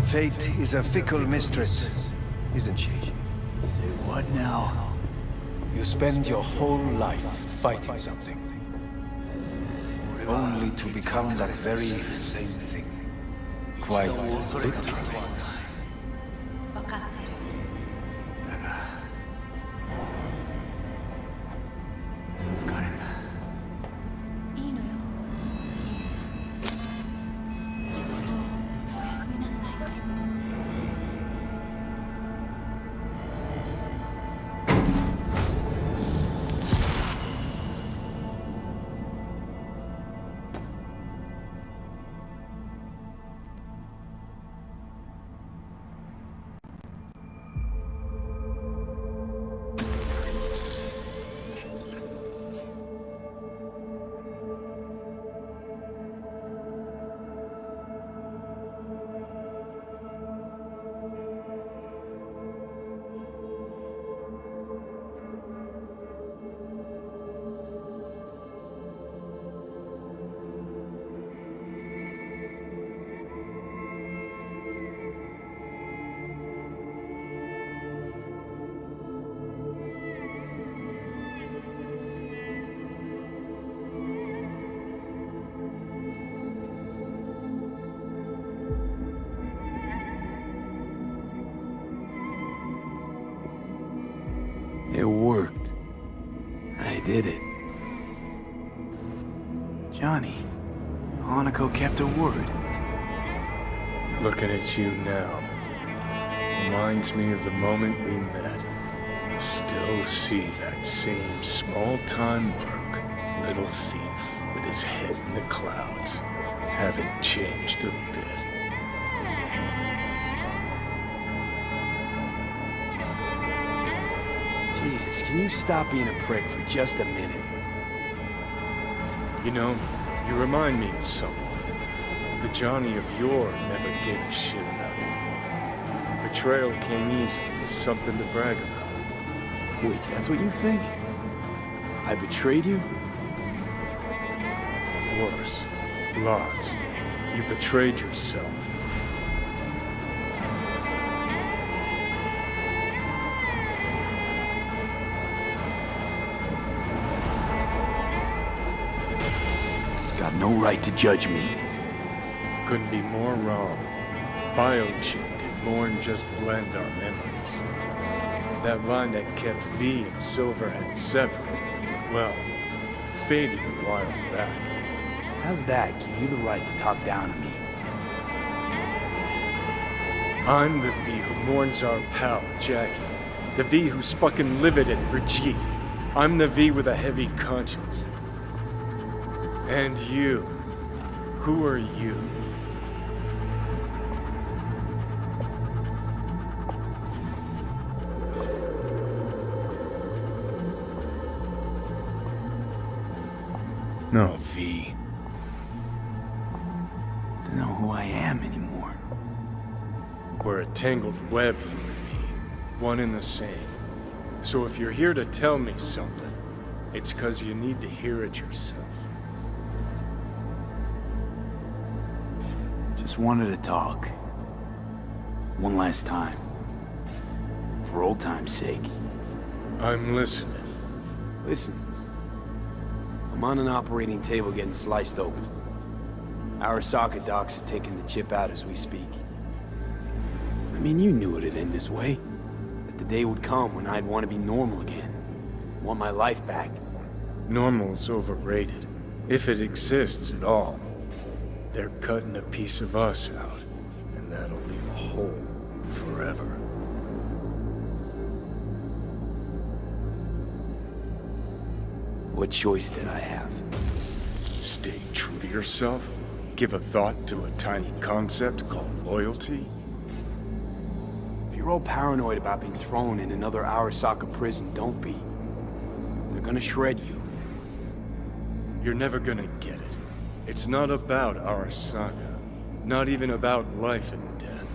Fate is a fickle mistress, isn't she? Say what now? You spend your whole life fighting something, only to become that very same thing. Quite literally. 分かってる。疲れた。いいのよ、兄さん。おやすみなさい。It worked. I did it. Johnny, Hanako kept her word. Looking at you now reminds me of the moment we met. Still see that same small-time merc, little thief with his head in the clouds. Haven't changed a bit. Jesus, can you stop being a prick for just a minute? You know, you remind me of someone. The Johnny of yore never gave a shit about it. Betrayal came easy, was something to brag about. Wait, that's what you think? I betrayed you? Worse. Lots. You betrayed yourself. Got no right to judge me. Couldn't be more wrong. Biochip did more than just blend our memories. That line that kept V and Silverhand separate, well, faded a while back. How's that give you the right to talk down to me? I'm the V who mourns our pal, Jackie. The V who's fucking livid at Brigitte. I'm the V with a heavy conscience. And you. Who are you? No, V. Don't know who I am anymore. We're a tangled web, you and me. One and the same. So if you're here to tell me something, it's 'cause you need to hear it yourself. Just wanted to talk. One last time. For old time's sake. I'm listening. Listen. I'm on an operating table getting sliced open. Arasaka docs are taking the chip out as we speak. I mean, you knew it'd end this way. That the day would come when I'd want to be normal again. Want my life back. Normal's overrated. If it exists at all. They're cutting a piece of us out, and that'll leave a hole forever. What choice did I have? Stay true to yourself? Give a thought to a tiny concept called loyalty? If you're all paranoid about being thrown in another Arasaka prison, don't be. They're gonna shred you. You're never gonna get it. It's not about Arasaka. Not even about life and death.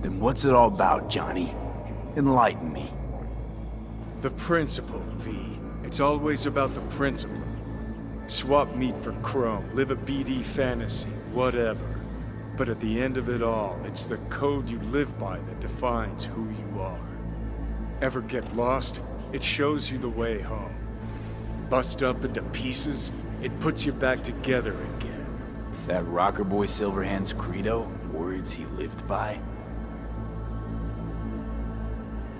Then what's it all about, Johnny? Enlighten me. The principle, V. It's always about the principle. Swap meat for chrome, live a BD fantasy, whatever. But at the end of it all, it's the code you live by that defines who you are. Ever get lost? It shows you the way home. Bust up into pieces, it puts you back together again. That rocker boy Silverhand's credo? Words he lived by?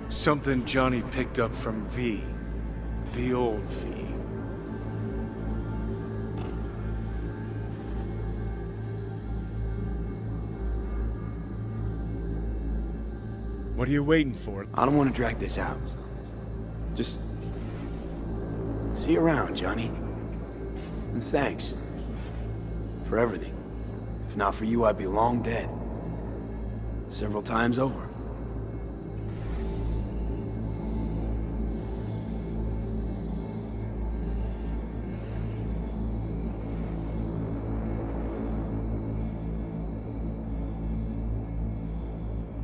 Something Johnny picked up from V. The old V. What are you waiting for? I don't want to drag this out. Just... see you around, Johnny. And thanks. For everything. If not for you, I'd be long dead. Several times over.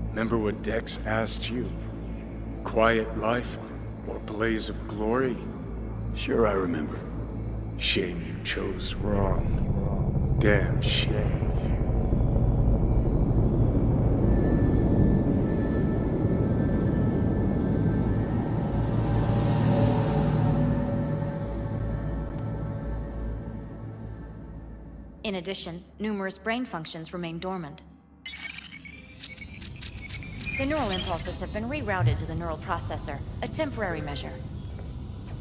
Remember what Dex asked you? Quiet life or blaze of glory? Sure, I remember. Shame you chose wrong. Damn shame. In addition, numerous brain functions remain dormant. The neural impulses have been rerouted to the neural processor, a temporary measure.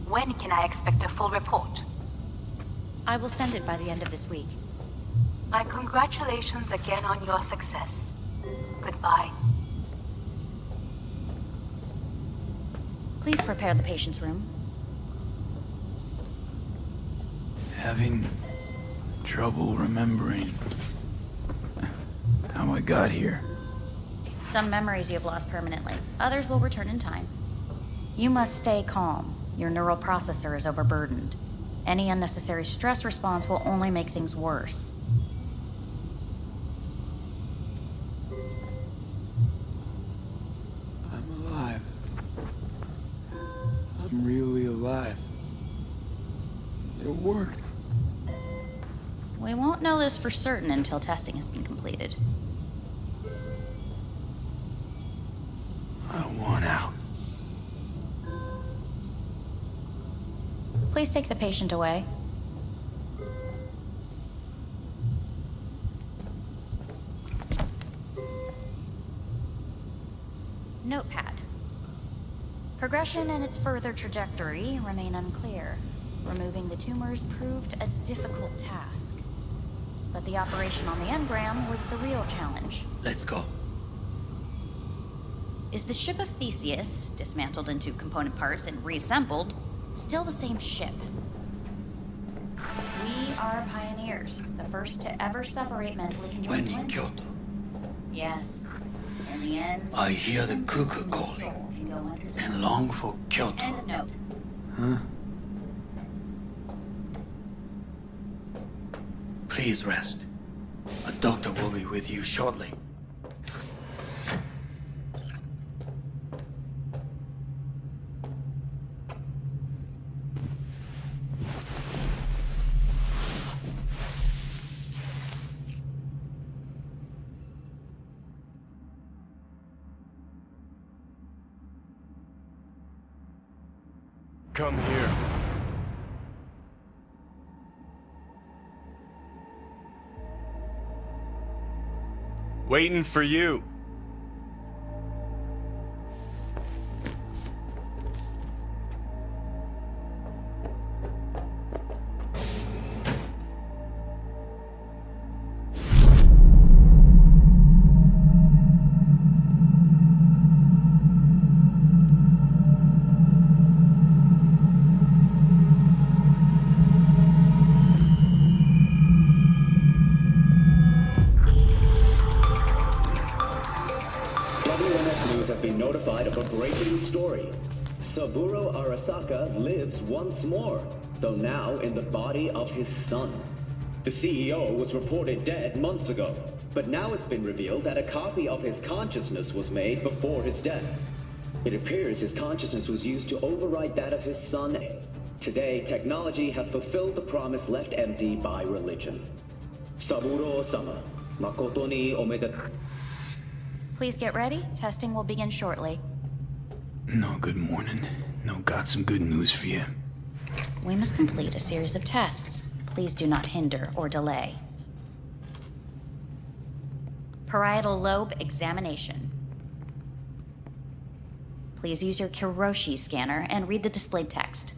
When can I expect a full report? I will send it by the end of this week. My congratulations again on your success. Goodbye. Please prepare the patient's room. Having trouble remembering how I got here. Some memories you have lost permanently. Others will return in time. You must stay calm. Your neural processor is overburdened. Any unnecessary stress response will only make things worse. I'm alive. I'm really alive. It worked. We won't know this for certain until testing has been completed. I want out. Please take the patient away. Notepad. Progression and its further trajectory remain unclear. Removing the tumors proved a difficult task. But the operation on the engram was the real challenge. Let's go. Is the ship of Theseus, dismantled into component parts and reassembled, still the same ship? We are pioneers, the first to ever separate mentally conjoined When in twins. Kyoto, Yes. In the end, I hear the cuckoo calling and long for Kyoto. end of note. Huh? Please rest. A doctor will be with you shortly. Come here. Waiting for you. WNS News has been notified of a breaking story. Saburo Arasaka lives once more, though now in the body of his son. The CEO was reported dead months ago, but now it's been revealed that a copy of his consciousness was made before his death. It appears his consciousness was used to override that of his son. Today, technology has fulfilled the promise left empty by religion. Saburo-sama, makoto ni omedetou. Please get ready. Testing will begin shortly. No, good morning. No, got some good news for you. We must complete a series of tests. Please do not hinder or delay. Parietal lobe examination. Please use your Kiroshi scanner and read the displayed text.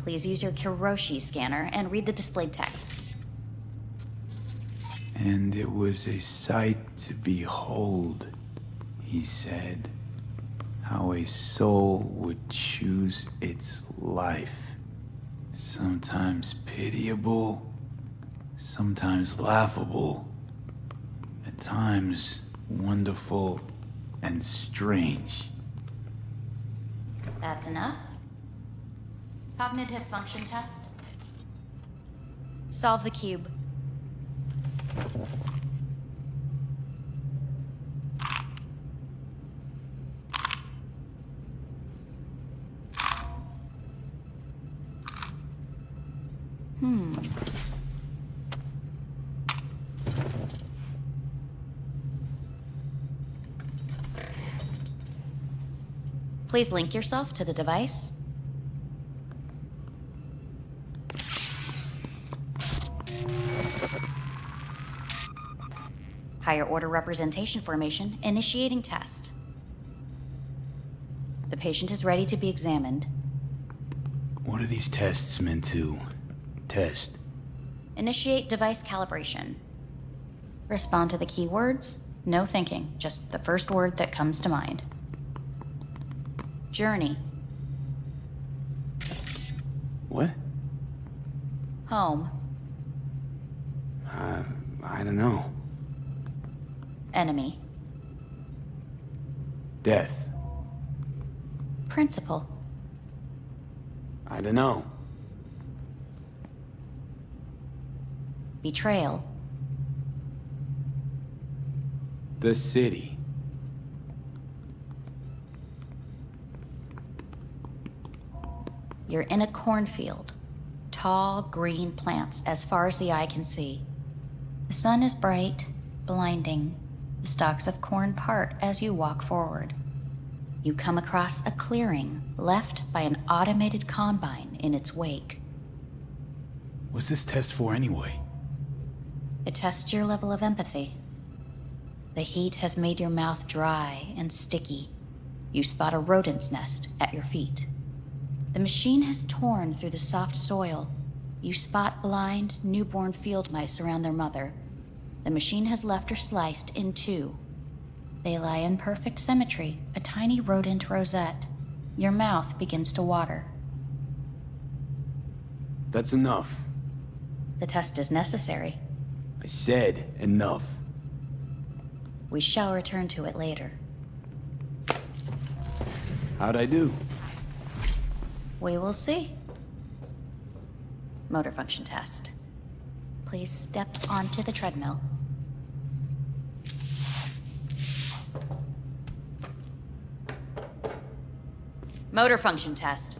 Please use your Kiroshi scanner and read the displayed text. And it was a sight to behold, he said, how a soul would choose its life. Sometimes pitiable, sometimes laughable, at times wonderful and strange. That's enough. Cognitive function test. Solve the cube. Please link yourself to the device. Higher order representation formation, initiating test. The patient is ready to be examined. What are these tests meant to test? Initiate device calibration. Respond to the keywords. No thinking, just the first word that comes to mind. Journey. What? Home. I don't know. Enemy. Death. Principal. I don't know. Betrayal. The city. You're in a cornfield. Tall, green plants as far as the eye can see. The sun is bright, blinding. The stalks of corn part as you walk forward. You come across a clearing left by an automated combine in its wake. What's this test for anyway? It tests your level of empathy. The heat has made your mouth dry and sticky. You spot a rodent's nest at your feet. The machine has torn through the soft soil. You spot blind, newborn field mice around their mother. The machine has left her sliced in two. They lie in perfect symmetry, a tiny rodent rosette. Your mouth begins to water. That's enough. The test is necessary. I said enough. We shall return to it later. How'd I do? We will see. Motor function test. Please step onto the treadmill. Motor function test.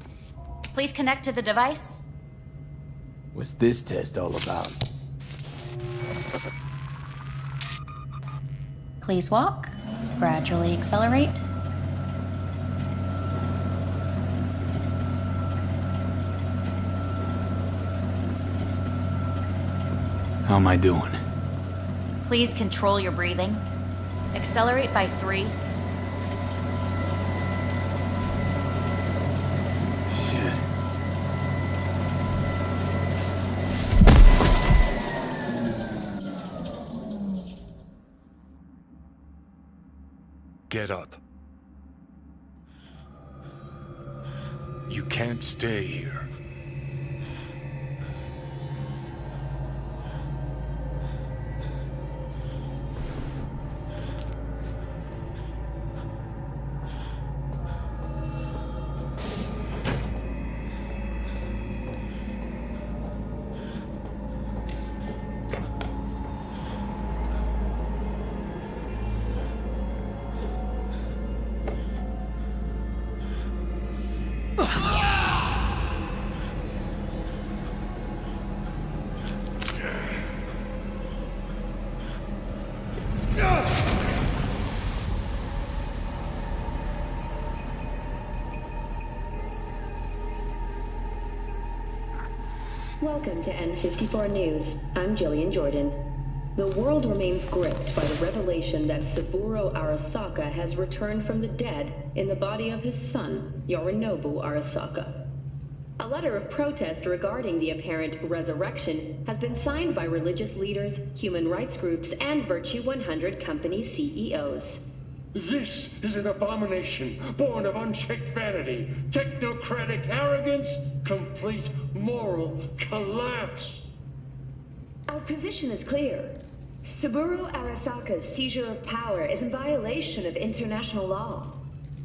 Please connect to the device. What's this test all about? Please walk. Gradually accelerate. How am I doing? Please control your breathing. Accelerate by 3. Shit. Get up. You can't stay here. Welcome to N54 News. I'm Jillian Jordan. The world remains gripped by the revelation that Saburo Arasaka has returned from the dead in the body of his son, Yorinobu Arasaka. A letter of protest regarding the apparent resurrection has been signed by religious leaders, human rights groups, and Virtue 100 company CEOs. This is an abomination born of unchecked vanity, technocratic arrogance, complete moral collapse. Our position is clear. Saburo Arasaka's seizure of power is in violation of international law.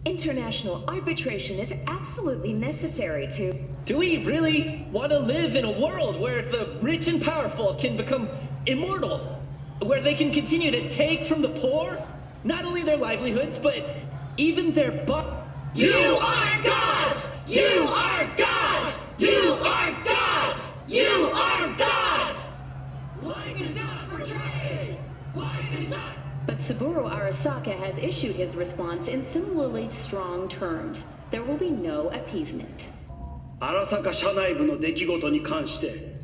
International arbitration is absolutely necessary to... Do we really want to live in a world where the rich and powerful can become immortal? Where they can continue to take from the poor? Not only their livelihoods, but even their You are gods! You are gods! You are gods! You are gods! Life is not for trade! Life is not... But Saburo Arasaka has issued his response in similarly strong terms. There will be no appeasement. 荒坂社内部の出来事に関して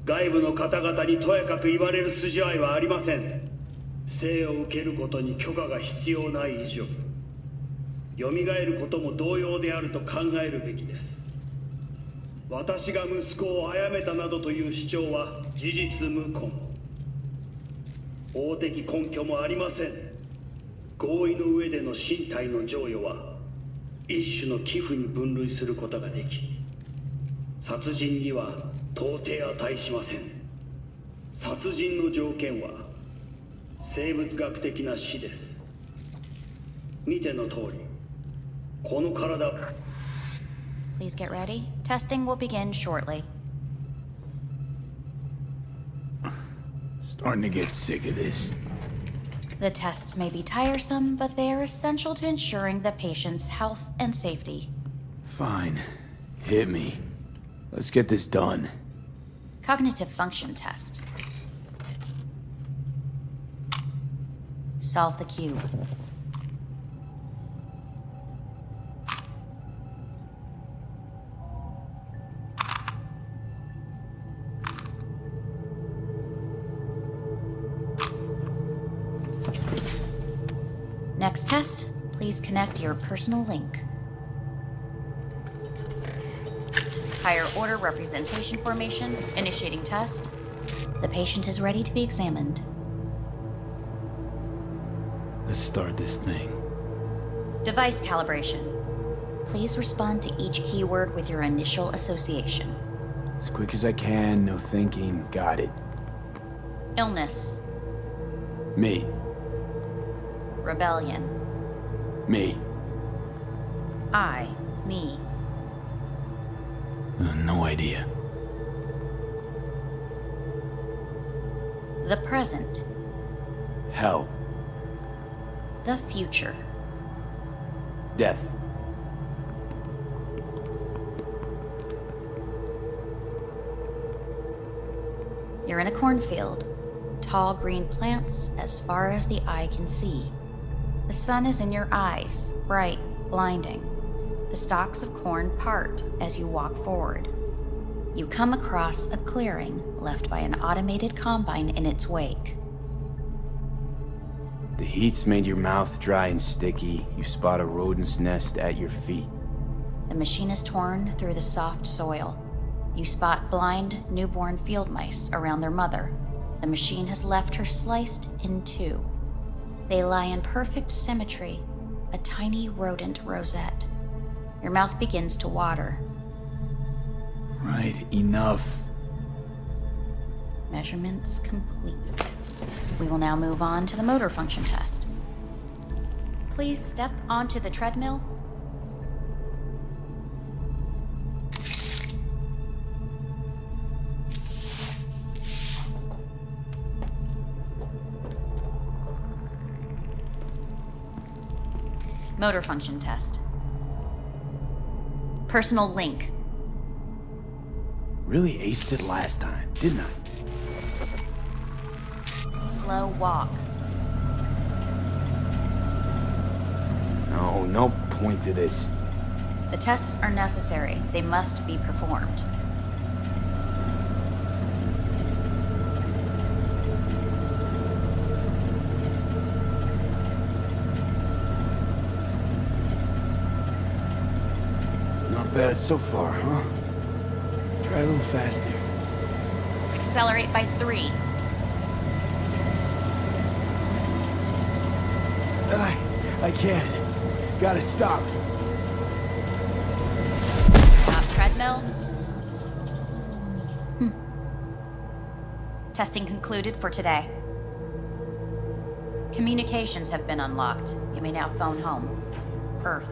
外部の方々にとやかく言われる筋合いはありません。生を受けることに許可が必要ない以上、蘇ることも同様であると考えるべきです。私が息子を殺めたなどという主張は事実無根。法的根拠もありません。合意の上での身体の贈与は一種の寄付に分類することができ、殺人には到底値しません。殺人の条件は生物学的な死です。見ての通り、この体。Please get ready. Testing will begin shortly. Starting to get sick of this. The tests may be tiresome, but they are essential to ensuring the patient's health and safety. Fine. Hit me. Let's get this done. Cognitive function test. Solve the cube. Next test, please connect your personal link. Higher order representation formation, initiating test. The patient is ready to be examined. Let's start this thing. Device calibration. Please respond to each keyword with your initial association. As quick as I can, no thinking. Got it. Illness. Me. Rebellion. Me. Me. No idea. The present. Hell. The future. Death. You're in a cornfield. Tall green plants as far as the eye can see. The sun is in your eyes, bright, blinding. The stalks of corn part as you walk forward. You come across a clearing left by an automated combine in its wake. The heat's made your mouth dry and sticky. You spot a rodent's nest at your feet. The machine is torn through the soft soil. You spot blind, newborn field mice around their mother. The machine has left her sliced in two. They lie in perfect symmetry, a tiny rodent rosette. Your mouth begins to water. Right, enough. Measurements complete. We will now move on to the motor function test. Please step onto the treadmill. Motor function test. Personal link. Really aced it last time, didn't I? Slow walk. No point to this. The tests are necessary. They must be performed. Not bad so far, huh? Try a little faster. Accelerate by 3. I can't. Gotta stop. Stop treadmill. Testing concluded for today. Communications have been unlocked. You may now phone home. Earth.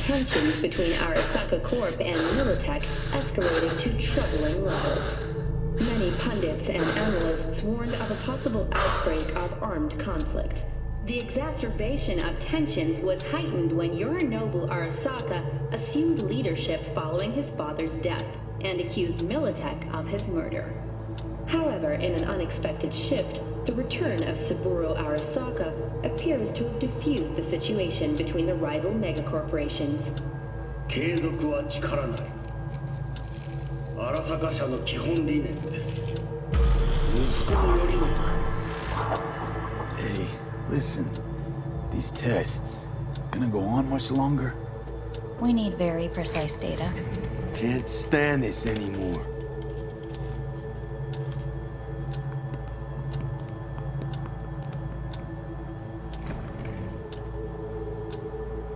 Tensions between Arasaka Corp and Militech escalated to troubling levels. Many pundits and analysts warned of a possible outbreak of armed conflict. The exacerbation of tensions was heightened when Yorinobu Arasaka assumed leadership following his father's death and accused Militech of his murder. However, in an unexpected shift, the return of Saburo Arasaka appears to have diffused the situation between the rival megacorporations. 継続は力なり。荒坂社の基本理念です。息子の頼信。Hey, listen. These tests, gonna go on much longer? We need very precise data. Can't stand this anymore.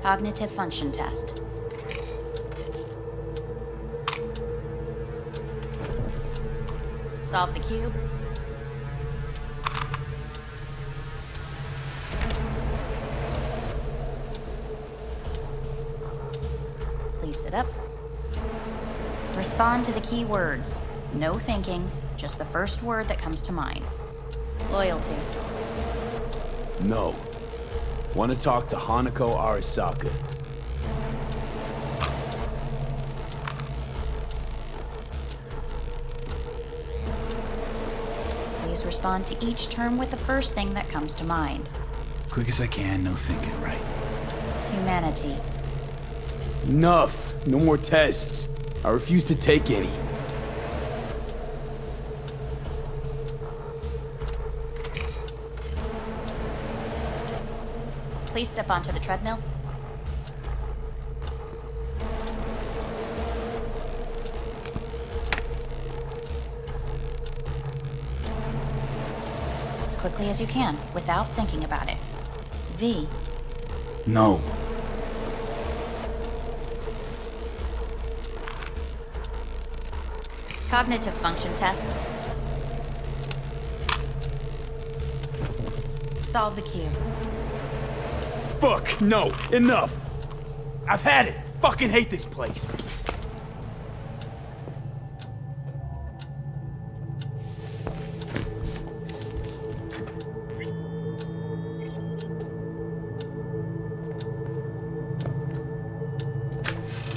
Cognitive function test. Solve the cube. Please sit up. Respond to the key words. No thinking, just the first word that comes to mind. Loyalty. No. Want to talk to Hanako Arasaka. Please respond to each term with the first thing that comes to mind. Quick as I can, no thinking, right? Humanity. Enough! No more tests. I refuse to take any. Please step onto the treadmill. As quickly as you can, without thinking about it. V. No. Cognitive function test. Solve the cube. Fuck, no, enough! I've had it! Fucking hate this place!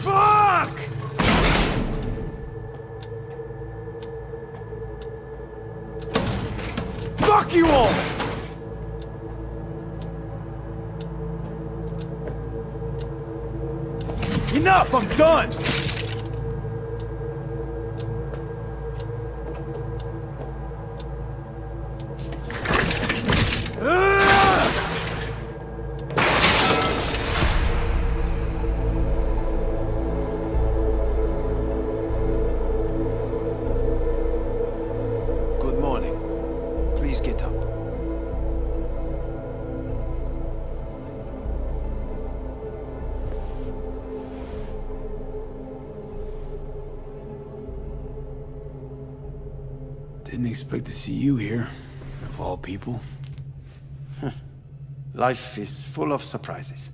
Fuck! Fuck you all! Enough! I'm done! Good morning. Please get up. Didn't expect to see you here, of all people. Life is full of surprises.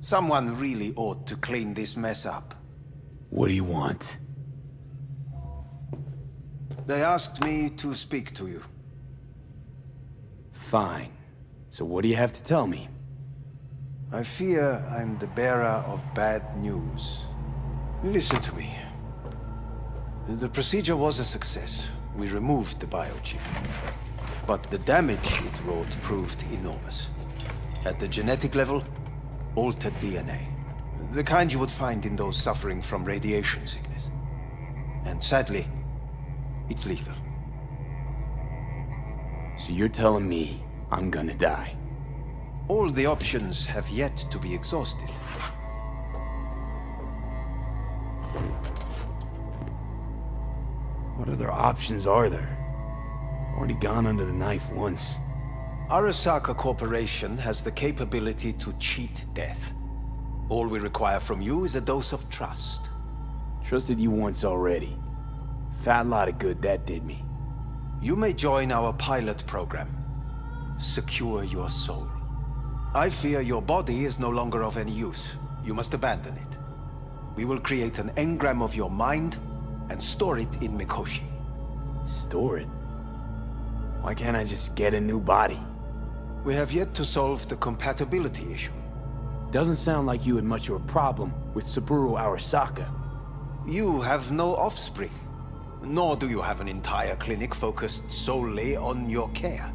Someone really ought to clean this mess up. What do you want? They asked me to speak to you. Fine. So what do you have to tell me? I fear I'm the bearer of bad news. Listen to me. The procedure was a success. We removed the biochip. But the damage it wrought proved enormous. At the genetic level, altered DNA. The kind you would find in those suffering from radiation sickness. And sadly, it's lethal. So you're telling me I'm gonna die? All the options have yet to be exhausted. What other options are there? Already gone under the knife once. Arasaka Corporation has the capability to cheat death. All we require from you is a dose of trust. Trusted you once already. Fat lot of good that did me. You may join our pilot program. Secure your soul. I fear your body is no longer of any use. You must abandon it. We will create an engram of your mind and store it in Mikoshi. Store it? Why can't I just get a new body? We have yet to solve the compatibility issue. Doesn't sound like you had much of a problem with Saburo Arasaka. You have no offspring. Nor do you have an entire clinic focused solely on your care.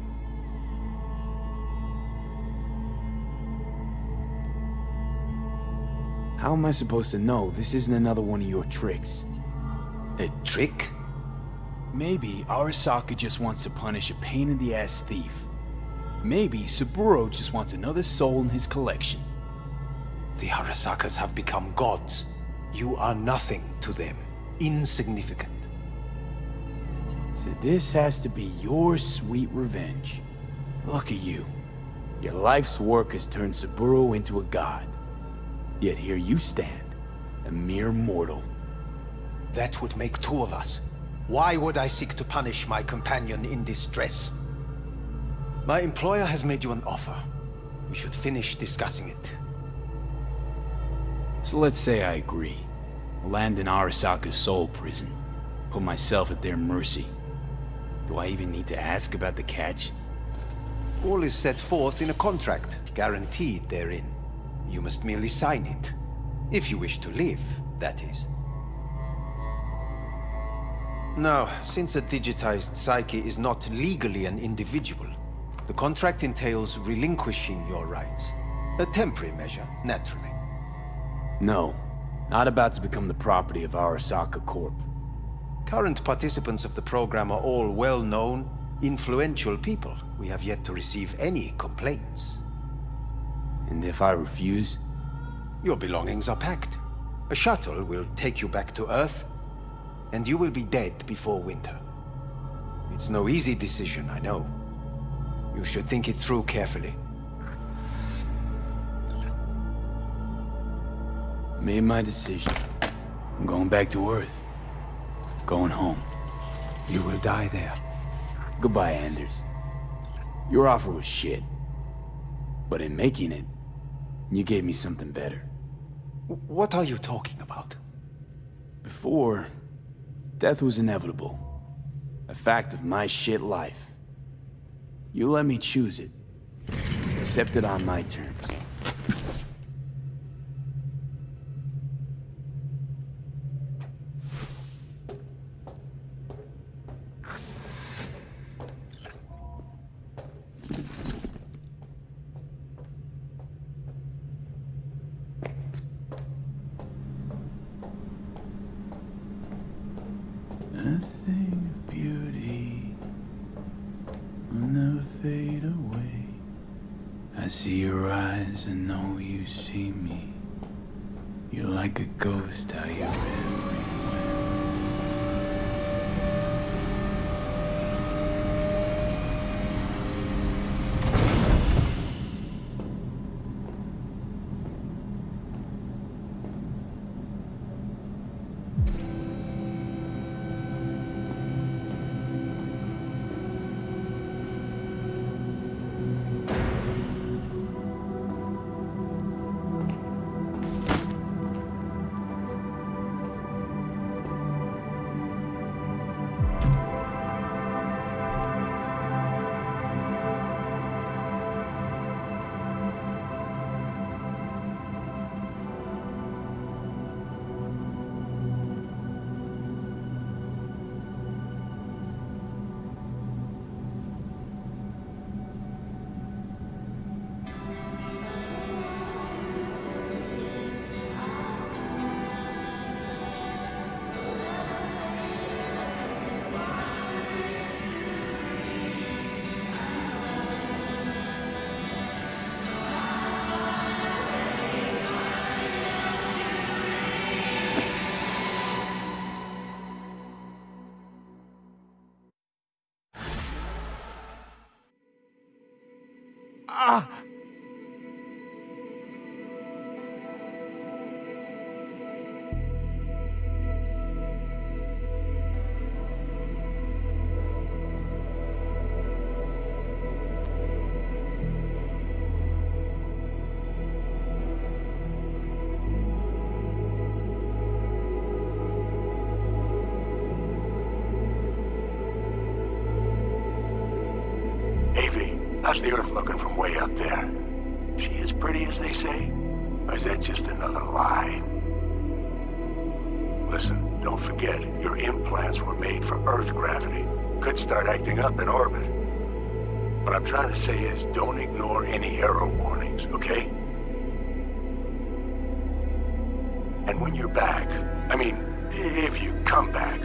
How am I supposed to know this isn't another one of your tricks? A trick? Maybe Arasaka just wants to punish a pain-in-the-ass thief. Maybe Saburo just wants another soul in his collection. The Arasakas have become gods. You are nothing to them. Insignificant. So this has to be your sweet revenge. Look at you. Your life's work has turned Saburo into a god. Yet here you stand, a mere mortal. That would make two of us. Why would I seek to punish my companion in distress? My employer has made you an offer. We should finish discussing it. So let's say I agree. Land in Arasaka's soul prison. Put myself at their mercy. Do I even need to ask about the catch? All is set forth in a contract, guaranteed therein. You must merely sign it. If you wish to live, that is. Now, since a digitized psyche is not legally an individual, the contract entails relinquishing your rights. A temporary measure, naturally. No, not about to become the property of Arasaka Corp. Current participants of the program are all well-known, influential people. We have yet to receive any complaints. And if I refuse? Your belongings are packed. A shuttle will take you back to Earth, and you will be dead before winter. It's no easy decision, I know. You should think it through carefully. Made my decision. I'm going back to Earth. Going home. You will die there. Goodbye, Anders. Your offer was shit. But in making it, you gave me something better. What are you talking about? Before, death was inevitable. A fact of my shit life. You let me choose it. Accept it on my terms. A thing of beauty will never fade away. I see your eyes and know you see me. You're like a ghost, how you How's the Earth looking from way up there? She as pretty as they say? Or is that just another lie? Listen, don't forget, your implants were made for Earth gravity. Could start acting up in orbit. What I'm trying to say is, don't ignore any error warnings, okay? And when you're back, I mean, if you come back,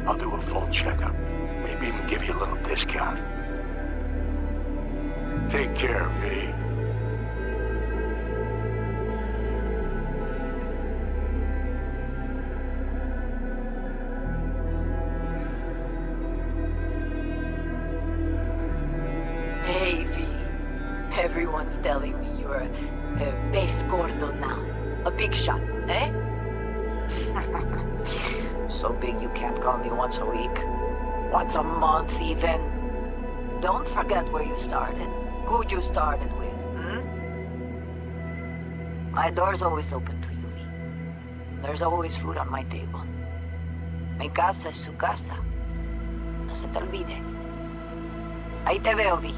I'll do a full checkup. Maybe even give you a little discount. Take care, V. Hey, V. Everyone's telling me you're a base gordo now. A big shot, eh? So big you can't call me once a week. Once a month, even. Don't forget where you started. Who you started with, My door's always open to you, V. There's always food on my table. Mi casa es su casa. No se te olvide. Ahí te veo, V.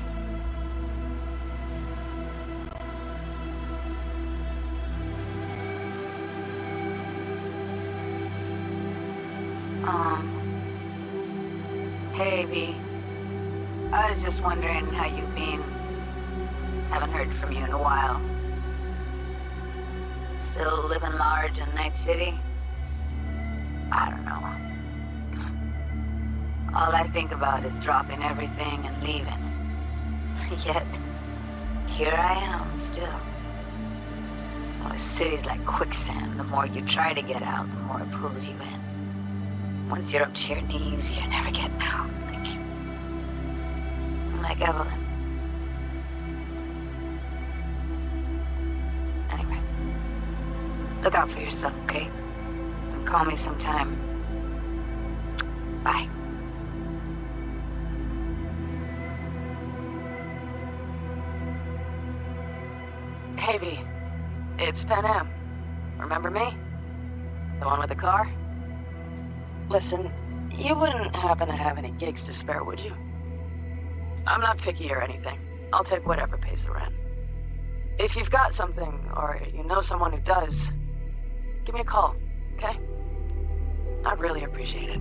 Hey, V. I was just wondering how you've been. Haven't heard from you in a while. Still living large in Night City? I don't know. All I think about is dropping everything and leaving. Yet, here I am, still. Well, the city's like quicksand. The more you try to get out, the more it pulls you in. Once you're up to your knees, you're never getting out. Like Evelyn. Anyway. Look out for yourself, okay? And call me sometime. Bye. Hey, V. It's Pan Am. Remember me? The one with the car? Listen, you wouldn't happen to have any gigs to spare, would you? I'm not picky or anything. I'll take whatever pays the rent. If you've got something, or you know someone who does, give me a call, okay? I'd really appreciate it.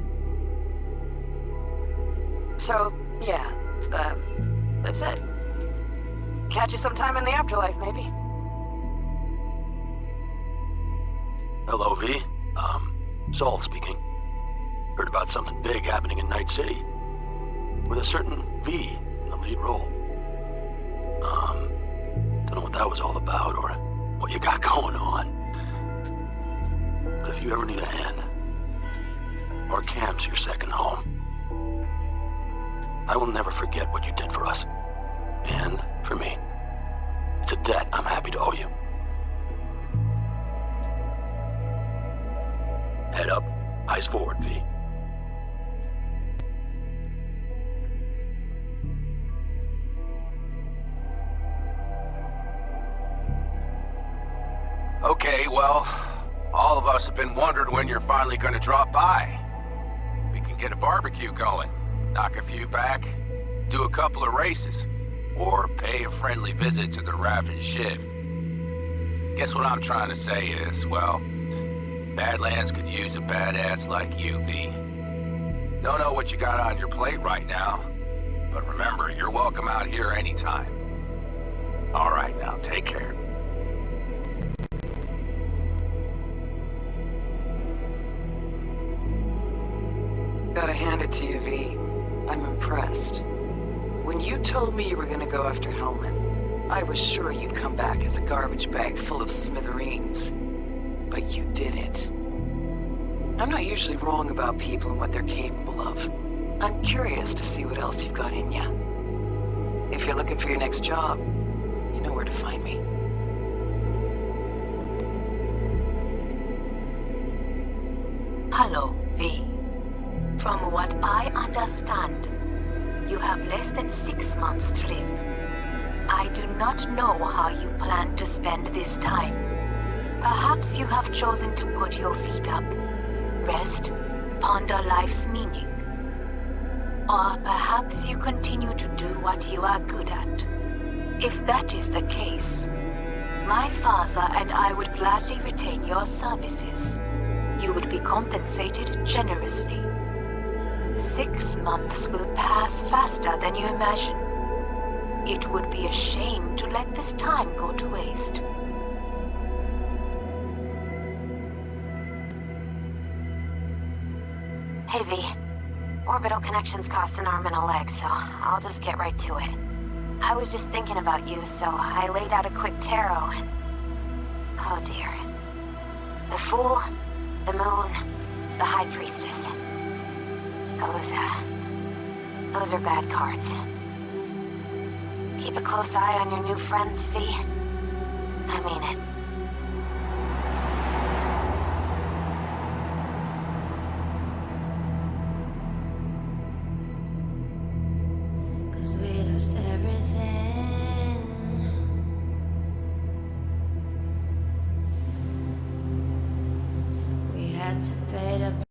So, yeah, that's it. Catch you sometime in the afterlife, maybe. Hello, V. Saul speaking. Heard about something big happening in Night City. With a certain V in the lead role. Don't know what that was all about or what you got going on. But if you ever need a hand, our camp's your second home. I will never forget what you did for us. And for me. It's a debt I'm happy to owe you. Head up, eyes forward, V. Okay, well, all of us have been wondering when you're finally gonna drop by. We can get a barbecue going, knock a few back, do a couple of races, or pay a friendly visit to the Raft and Shiv. Guess what I'm trying to say is, well, Badlands could use a badass like you, V. Don't know what you got on your plate right now, but remember, you're welcome out here anytime. All right, now, take care. Gotta hand it to you, V. I'm impressed. When you told me you were gonna go after Hellman, I was sure you'd come back as a garbage bag full of smithereens. But you did it. I'm not usually wrong about people and what they're capable of. I'm curious to see what else you've got in ya. If you're looking for your next job, you know where to find me. Hello, V. From what I understand, you have less than 6 months to live. I do not know how you plan to spend this time. Perhaps you have chosen to put your feet up, rest, ponder life's meaning. Or perhaps you continue to do what you are good at. If that is the case, my father and I would gladly retain your services. You would be compensated generously. 6 months will pass faster than you imagine. It would be a shame to let this time go to waste. Hey, V. Orbital connections cost an arm and a leg, so I'll just get right to it. I was just thinking about you, so I laid out a quick tarot and... oh dear. The Fool, the Moon, the High Priestess. Those are bad cards. Keep a close eye on your new friends, V. I mean it. To pay the